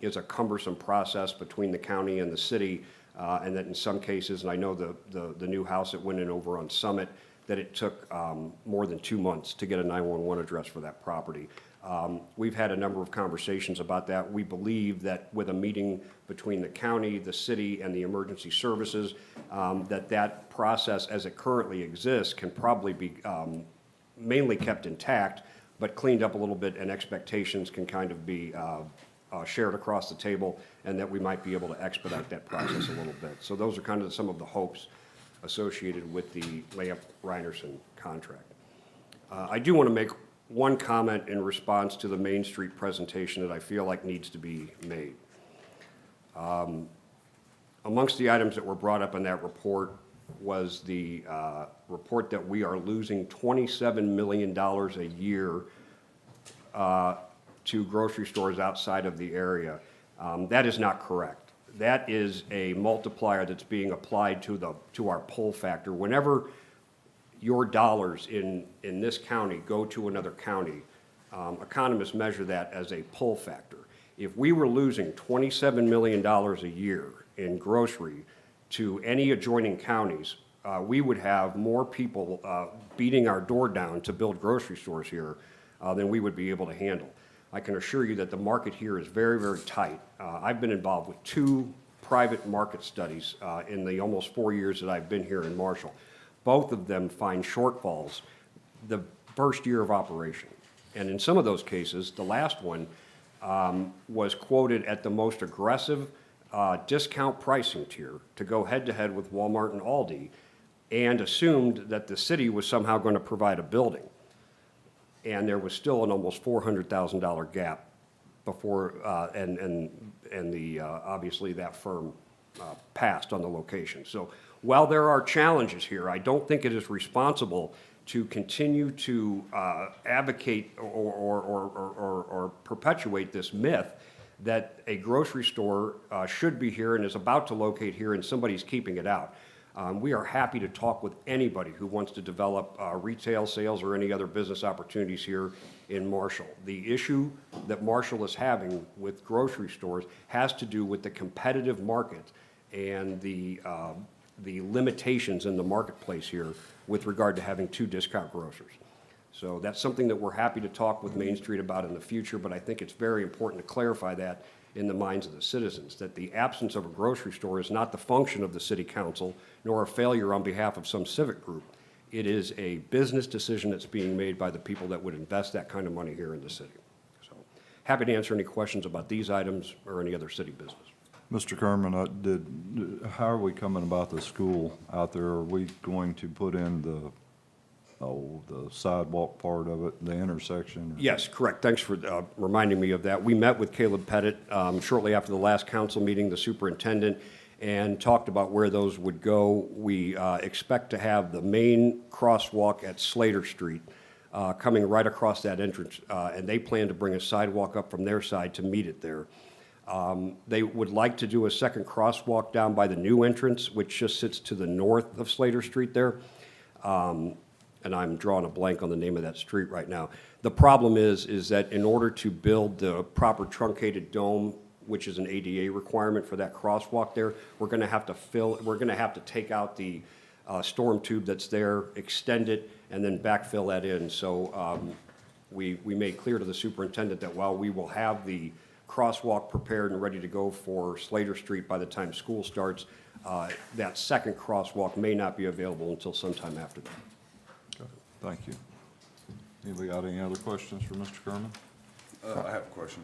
is a cumbersome process between the county and the city. And that in some cases, and I know the new house that went in over on Summit, that it took more than 2 months to get a 911 address for that property. We've had a number of conversations about that. We believe that with a meeting between the county, the city, and the emergency services, that process as it currently exists can probably be mainly kept intact, but cleaned up a little bit, and expectations can kind of be shared across the table, and that we might be able to expedite that process a little bit. So those are kind of some of the hopes associated with the Lamp Reinerson contract. I do want to make one comment in response to the Main Street presentation that I feel like needs to be made. Amongst the items that were brought up in that report was the report that we are losing $27 million a year to grocery stores outside of the area. That is not correct. That is a multiplier that's being applied to our pull factor. Whenever your dollars in this county go to another county, economists measure that as a pull factor. If we were losing $27 million a year in grocery to any adjoining counties, we would have more people beating our door down to build grocery stores here than we would be able to handle. I can assure you that the market here is very, very tight. I've been involved with 2 private market studies in the almost 4 years that I've been here in Marshall. Both of them find shortfalls the first year of operation. And in some of those cases, the last one was quoted at the most aggressive discount pricing tier to go head-to-head with Walmart and Aldi. and assumed that the city was somehow going to provide a building. And there was still an almost $400,000 gap before, obviously that firm passed on the location. So while there are challenges here, I don't think it is responsible to continue to advocate or perpetuate this myth that a grocery store should be here and is about to locate here and somebody's keeping it out. We are happy to talk with anybody who wants to develop retail sales or any other business opportunities here in Marshall. The issue that Marshall is having with grocery stores has to do with the competitive market and the limitations in the marketplace here with regard to having two discount grocers. So that's something that we're happy to talk with Main Street about in the future, but I think it's very important to clarify that in the minds of the citizens, that the absence of a grocery store is not the function of the city council, nor a failure on behalf of some civic group. It is a business decision that's being made by the people that would invest that kind of money here in the city. So, happy to answer any questions about these items or any other city business. Mr. Kerman, how are we coming about the school out there? Are we going to put in the sidewalk part of it, the intersection? Yes, correct. Thanks for reminding me of that. We met with Caleb Pettit shortly after the last council meeting, the superintendent, and talked about where those would go. We expect to have the main crosswalk at Slater Street coming right across that entrance, and they plan to bring a sidewalk up from their side to meet it there. They would like to do a second crosswalk down by the new entrance, which just sits to the north of Slater Street there. And I'm drawing a blank on the name of that street right now. The problem is that in order to build the proper truncated dome, which is an ADA requirement for that crosswalk there, we're gonna have to take out the storm tube that's there, extend it, and then backfill that in. So we made clear to the superintendent that while we will have the crosswalk prepared and ready to go for Slater Street by the time school starts, that second crosswalk may not be available until sometime after that. Thank you. Anybody got any other questions for Mr. Kerman? I have a question.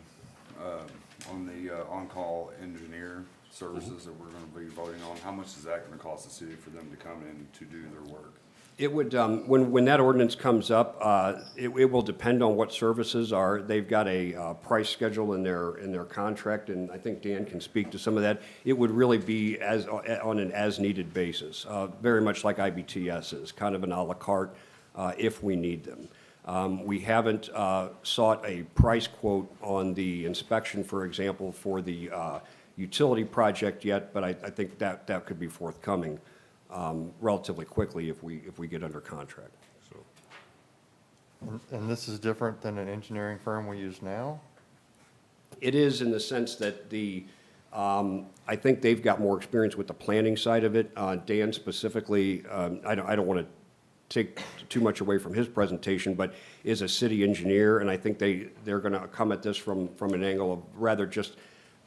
On the on-call engineer services that we're gonna be voting on, how much is that gonna cost the city for them to come in to do their work? It would, when that ordinance comes up, it will depend on what services are. They've got a price schedule in their contract, and I think Dan can speak to some of that. It would really be on an as-needed basis, very much like IBTS is, kind of an à la carte if we need them. We haven't sought a price quote on the inspection, for example, for the utility project yet, but I think that could be forthcoming relatively quickly if we get under contract. So And this is different than an engineering firm we use now? it is in the sense that I think they've got more experience with the planning side of it. Dan specifically, I don't want to take too much away from his presentation, but is a city engineer, and I think they're going to come at this from an angle of rather just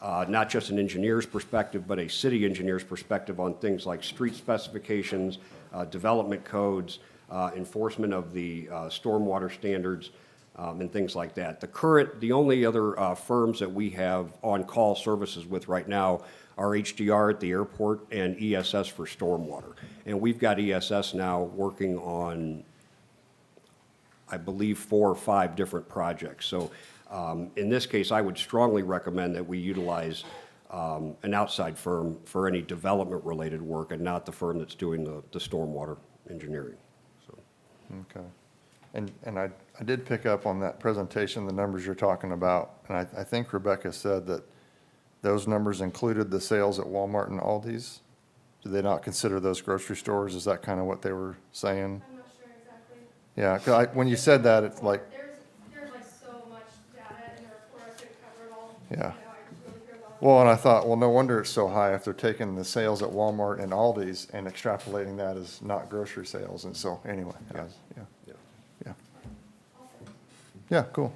not just an engineer's perspective, but a city engineer's perspective on things like street specifications, development codes, enforcement of the stormwater standards, and things like that. The only other firms that we have on-call services with right now are HDR at the airport and ESS for stormwater. And we've got ESS now working on, I believe, 4 or 5 different projects. So in this case, I would strongly recommend that we utilize an outside firm for any development-related work and not the firm that's doing the stormwater engineering. So. Okay. And I did pick up on that presentation, the numbers you're talking about, and I think Rebecca said that those numbers included the sales at Walmart and Aldi's. Do they not consider those grocery stores? Is that kind of what they were saying? I'm not sure exactly. Yeah, 'cause when you said that, it's like, There's like so much data in the report, I couldn't cover it all. Yeah. You know, I just really care about. well, and I thought, well, no wonder it's so high if they're taking the sales at Walmart and Aldi's and extrapolating that as not grocery sales. And so, anyway, yeah. Yeah, cool.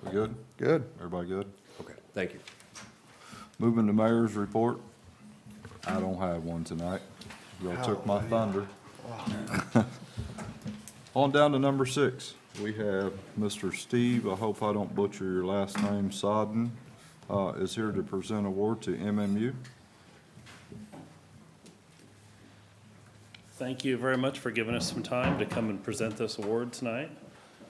We good? Good. Everybody good? Okay, thank you. Moving to mayor's report. I don't have one tonight. Y'all took my thunder. On down to number 6. We have Mr. Steve, I hope I don't butcher your last name, Sodden, is here to present award to MMU. Thank you very much for giving us some time to come and present this award tonight.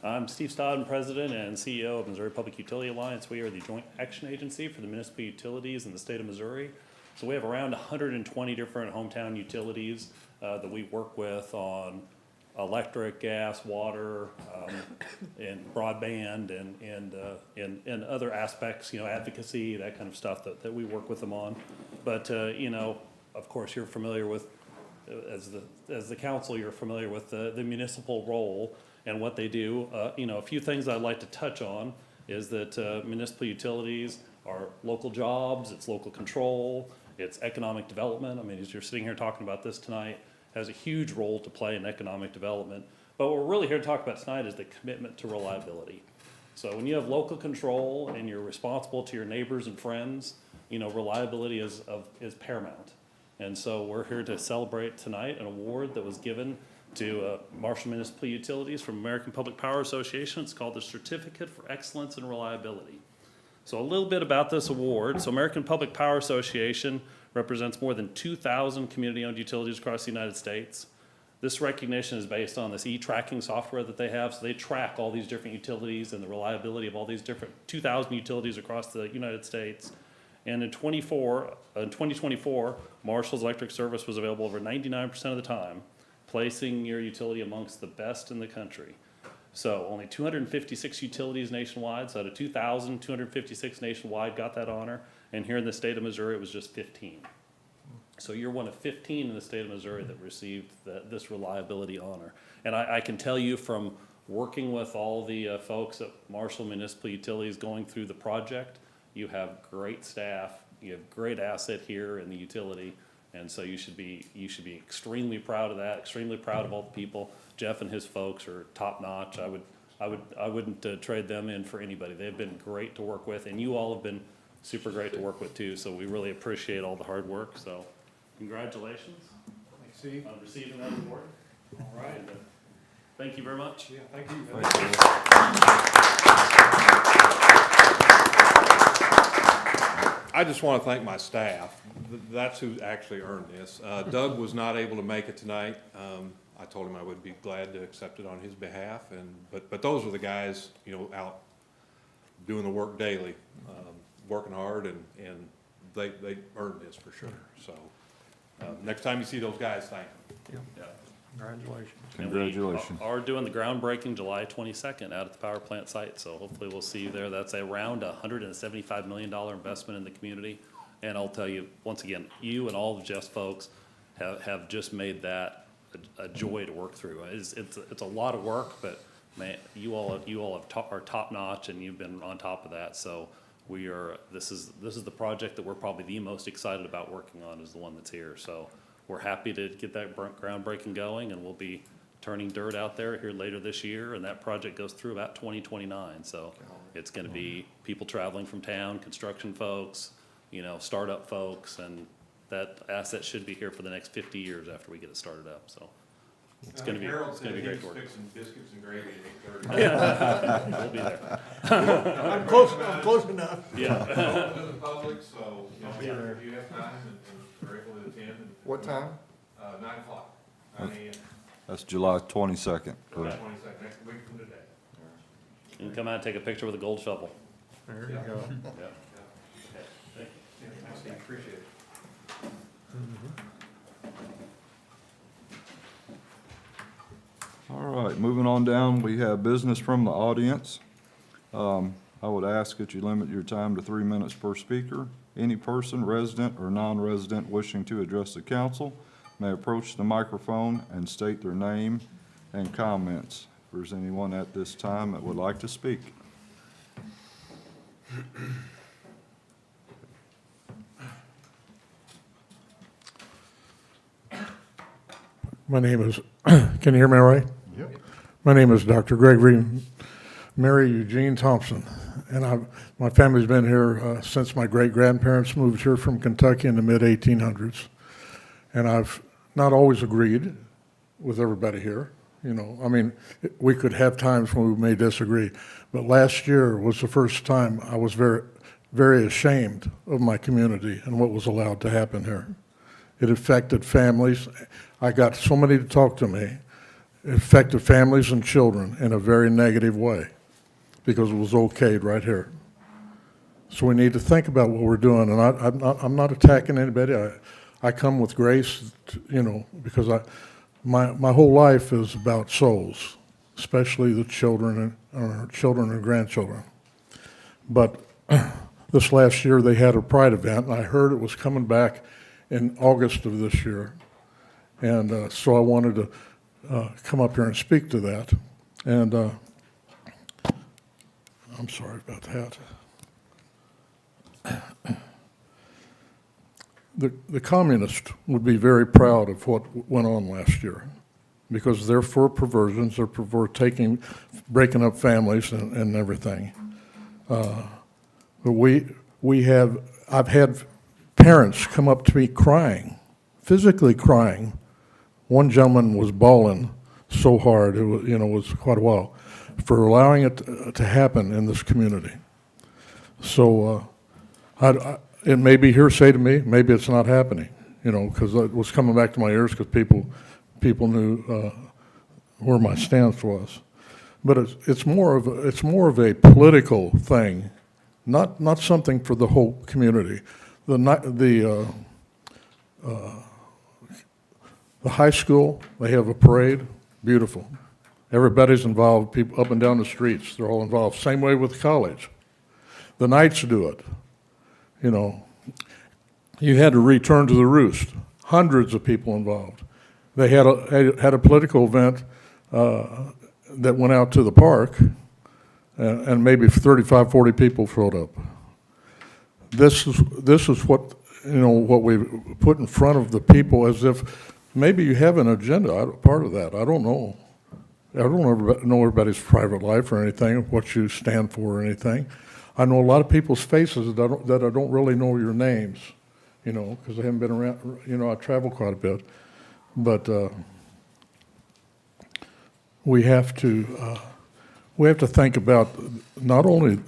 I'm Steve Stodden, President and CEO of Missouri Public Utility Alliance. We are the joint action agency for the municipal utilities in the state of Missouri. So we have around 120 different hometown utilities that we work with on electric, gas, water, and broadband, and other aspects, advocacy, that kind of stuff that we work with them on. But, of course, you're familiar with, as the council, you're familiar with the municipal role and what they do. A few things I'd like to touch on is that municipal utilities are local jobs, it's local control, it's economic development. I mean, as you're sitting here talking about this tonight, has a huge role to play in economic development. But what we're really here to talk about tonight is the commitment to reliability. So when you have local control and you're responsible to your neighbors and friends, reliability is paramount. And so we're here to celebrate tonight an award that was given to Marshall Municipal Utilities from American Public Power Association. It's called the Certificate for Excellence in Reliability. So a little bit about this award. So American Public Power Association represents more than 2,000 community-owned utilities across the United States. This recognition is based on this e-tracking software that they have. So they track all these different utilities and the reliability of all these different 2,000 utilities across the United States. And in 2024, Marshall's electric service was available over 99% of the time, placing your utility amongst the best in the country. So only 256 utilities nationwide, so out of 2,256 nationwide got that honor, and here in the state of Missouri, it was just 15. So you're one of 15 in the state of Missouri that received this reliability honor. And I can tell you from working with all the folks at Marshall Municipal Utilities going through the project, you have great staff, you have great asset here in the utility, and so you should be extremely proud of that, extremely proud of all the people. Jeff and his folks are top notch. I wouldn't trade them in for anybody. They've been great to work with, and you all have been super great to work with too. So we really appreciate all the hard work. So congratulations on receiving that award. All right. Thank you very much. Yeah, thank you. I just want to thank my staff. That's who actually earned this. Doug was not able to make it tonight. I told him I would be glad to accept it on his behalf, but those are the guys, out doing the work daily, working hard, and they earned this for sure. So next time you see those guys, thank them. Yeah. Congratulations. Congratulations. We are doing the groundbreaking July 22nd out at the power plant site, so hopefully we'll see you there. That's around $175 million investment in the community. And I'll tell you, once again, you and all of Jeff's folks have just made that a joy to work through. It's a lot of work, but man, you all are top notch, and you've been on top of that. So this is the project that we're probably the most excited about working on, is the one that's here. So we're happy to get that groundbreaking going, and we'll be turning dirt out there here later this year, and that project goes through about 2029. So it's going to be people traveling from town, construction folks, startup folks, and that asset should be here for the next 50 years after we get it started up. So it's going to be great work. Fixing biscuits and gravy at 8:30. We'll be there. I'm close enough. Yeah. Open to the public, so, if you have time and are able to attend. What time? 9 o'clock, 9 a.m. That's July 22nd. July correct? 22nd, next week from today. You can come out and take a picture with a gold shovel. There you go. Yeah. Yeah, thanks, Steve, appreciate it. All right, moving on down, we have business from the audience. I would ask that you limit your time to 3 minutes per speaker. Any person, resident or non-resident, wishing to address the council may approach the microphone and state their name and comments. If there's anyone at this time that would like to speak. My name is, can you hear me all right? Yep. My name is Dr. Gregory Mary Eugene Thompson, and my family's been here since my great-grandparents moved here from Kentucky in the mid-1800s. And I've not always agreed with everybody here. We could have times when we may disagree, but last year was the first time I was very, very ashamed of my community and what was allowed to happen here. It affected families. I got so many to talk to me. It affected families and children in a very negative way because it was okayed right here. So we need to think about what we're doing, and I'm not attacking anybody. I come with grace, because my whole life is about souls, especially the children and grandchildren. But this last year they had a Pride event, and I heard it was coming back in August of this year, and so I wanted to come up here and speak to that. And I'm sorry about that. The communists would be very proud of what went on last year because they're for perversions, they're for breaking up families and everything. But I've had parents come up to me crying, physically crying. One gentleman was bawling so hard, it was quite a while, for allowing it to happen in this community. So it may be hearsay to me, maybe it's not happening, because it was coming back to my ears because people knew where my stance was. But it's more of a political thing, not something for the whole community. The high school, they have a parade, beautiful. Everybody's involved, people up and down the streets, they're all involved. Same way with college. The Knights do it. You had to return to the roost. Hundreds of people involved. They had a political event that went out to the park, and maybe 35, 40 people showed up. This is what we put in front of the people, as if maybe you have an agenda. Part of that, I don't know. I don't know everybody's private life or anything, what you stand for or anything. I know a lot of people's faces that I don't really know your names, because I haven't been around. I travel quite a bit, but we have to think about not only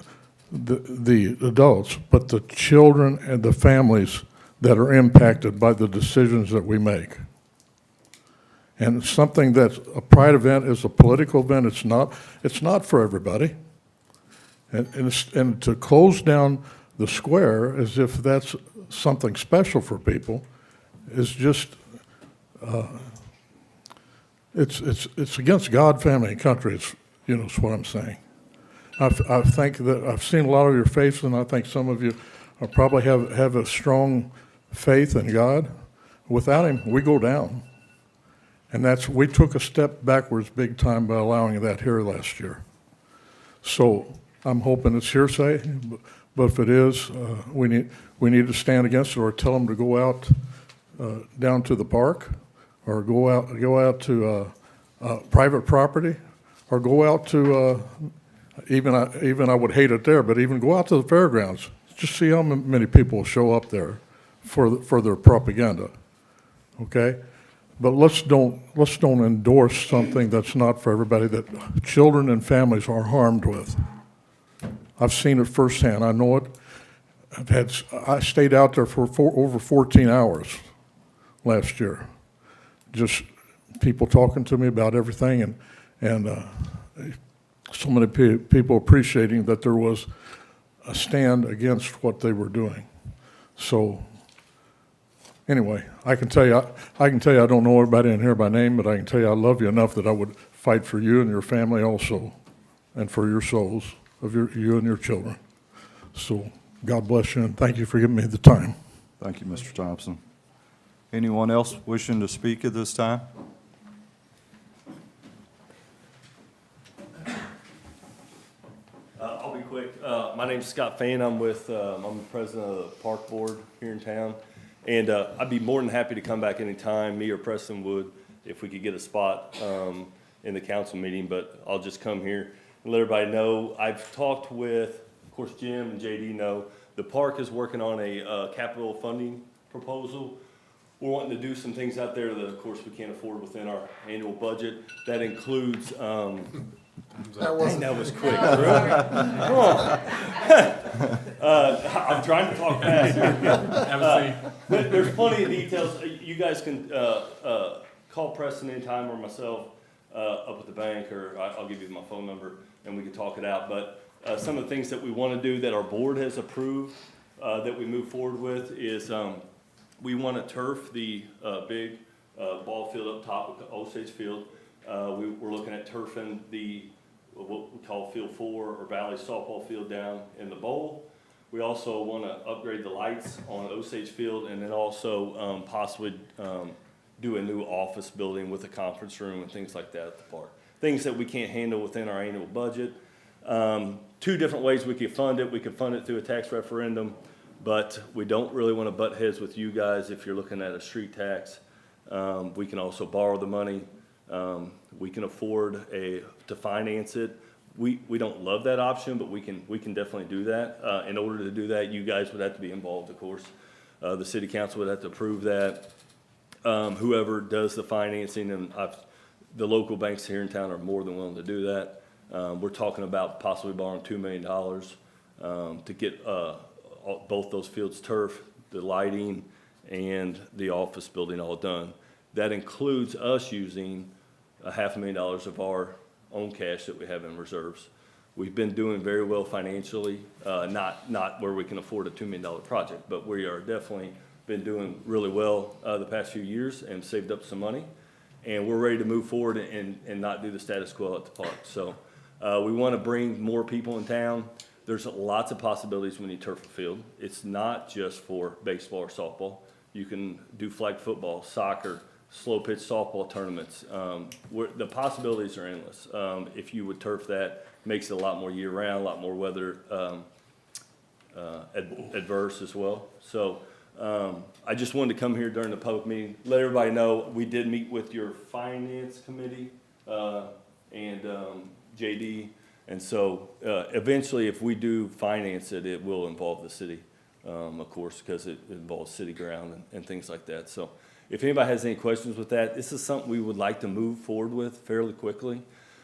the adults, but the children and the families that are impacted by the decisions that we make. And something that's a pride event is a political event. It's not for everybody. And to close down the square as if that's something special for people is just, it's against God, family, and country. It's what I'm saying. I think that I've seen a lot of your faces, and I think some of you probably have a strong faith in God. Without Him, we go down. And we took a step backwards big time by allowing that here last year. So I'm hoping it's hearsay, but if it is, we need to stand against it or tell them to go out down to the park, or go out to private property, or go out to even I would hate it there, but even go out to the fairgrounds. Just see how many people show up there for their propaganda. Okay. But let's don't endorse something that's not for everybody, that children and families are harmed with. I've seen it firsthand. I know it. I stayed out there for over 14 hours last year. Just people talking to me about everything, and so many people appreciating that there was a stand against what they were doing. So. Anyway, I can tell you I don't know everybody in here by name, but I can tell you I love you enough that I would fight for you and your family also, and for your souls of you and your children. So God bless you, and thank you for giving me the time. Thank you, Mr. Thompson. Anyone else wishing to speak at this time? I'll be quick. My name's Scott Fain. I'm the president of the park board here in town. And I'd be more than happy to come back anytime, me or Preston would, if we could get a spot in the council meeting. But I'll just come here and let everybody know. I've talked with, of course, Jim and JD know, the park is working on a capital funding proposal. We're wanting to do some things out there that, of course, we can't afford within our annual budget. That includes That wasn't. That was quick, really? Come on. I'm trying to talk fast. Have a seat. There's plenty of details. You guys can call Preston anytime or myself up at the bank, or I'll give you my phone number and we can talk it out. But some of the things that we want to do that our board has approved that we move forward with is we want to turf the big ball field up top of Osage Field. We're looking at turfing the what we call Field 4 or Valley softball field down in the bowl. We also want to upgrade the lights on Osage Field, and then also possibly do a new office building with a conference room and things like that at the park. Things that we can't handle within our annual budget. Two different ways we could fund it. We could fund it through a tax referendum, but we don't really want to butt heads with you guys if you're looking at a street tax. We can also borrow the money. We can afford to finance it. We don't love that option, but we can definitely do that. In order to do that, you guys would have to be involved, of course. The city council would have to approve that. Whoever does the financing, and the local banks here in town are more than willing to do that. We're talking about possibly borrowing $2 million to get both those fields turf, the lighting, and the office building all done. That includes us using $500,000 of our own cash that we have in reserves. We've been doing very well financially, not where we can afford a $2 million project, but we are definitely been doing really well the past few years and saved up some money. And we're ready to move forward and not do the status quo at the park. So we want to bring more people in town. There's lots of possibilities when you turf a field. It's not just for baseball or softball. You can do flag football, soccer, slow pitch softball tournaments. The possibilities are endless. If you would turf that, makes it a lot more year round, a lot more weather adverse as well. So I just wanted to come here during the public meeting, let everybody know we did meet with your finance committee and JD. And so eventually, if we do finance it, it will involve the city, of course, because it involves city ground and things like that. So if anybody has any questions with that, this is something we would like to move forward with fairly quickly,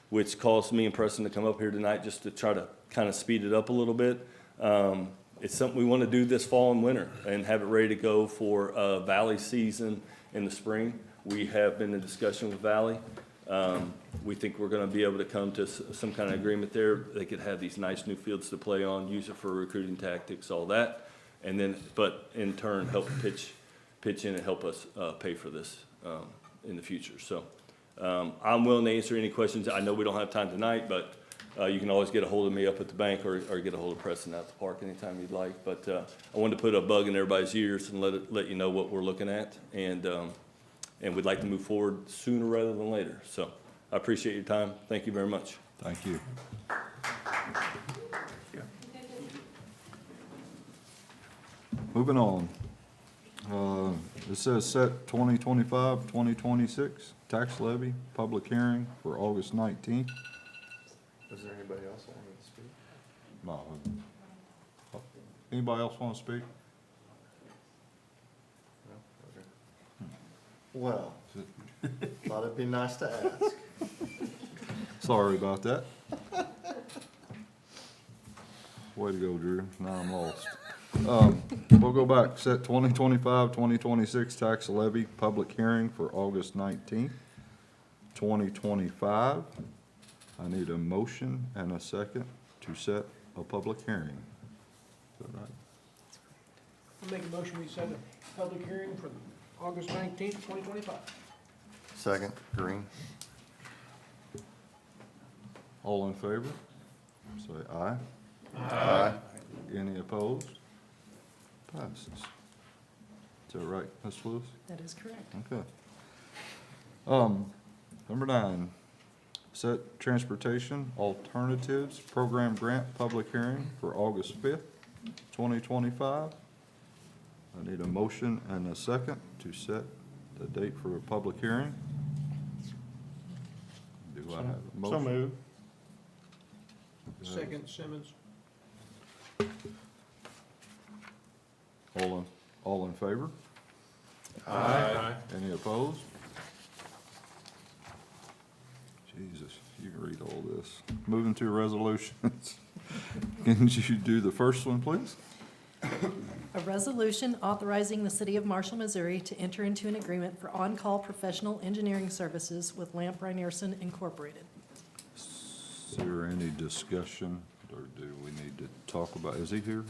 which caused me and Preston to come up here tonight just to try to kind of speed it up a little bit. It's something we want to do this fall and winter and have it ready to go for Valley season in the spring. We have been in discussion with Valley. We think we're going to be able to come to some kind of agreement there. They could have these nice new fields to play on, use it for recruiting tactics, all that. And then, but in turn, help pitch in and help us pay for this in the future. So I'm willing to answer any questions. I know we don't have time tonight, but you can always get a hold of me up at the bank or get a hold of Preston at the park anytime you'd like. But I wanted to put a bug in everybody's ears and let you know what we're looking at. And we'd like to move forward sooner rather than later. So I appreciate your time. Thank you very much. Thank you. Moving on. It says set 2025-2026 tax levy, public hearing for August 19th. Is there anybody else wanting to speak? No. Anybody else want to speak? No? Okay. Well, thought it'd be nice to ask. Sorry about that. Way to go, Drew. Now I'm lost. We'll go back. Set 2025-2026 tax levy public hearing for August 19th, 2025. I need a motion and a second to set a public hearing. Is that right? I'll make a motion, we set a public hearing for August 19th, 2025. Second, Green. All in favor? Say aye. Aye. Any opposed? Passes. Is that right, Ms. Lewis? That is correct. Okay. Number 9, set transportation alternatives program grant public hearing for August 5th, 2025. I need a motion and a second to set the date for a public hearing. Do I have a motion? So moved. Second, Simmons. All in favor? Aye. Any opposed? Jesus. You can read all this. Moving to resolutions. Can you do the first one, please? A resolution authorizing the City of Marshall, Missouri to enter into an agreement for on-call professional engineering services with Lamp Rynearson Incorporated. Is there any discussion, or do we need to talk about, is he here?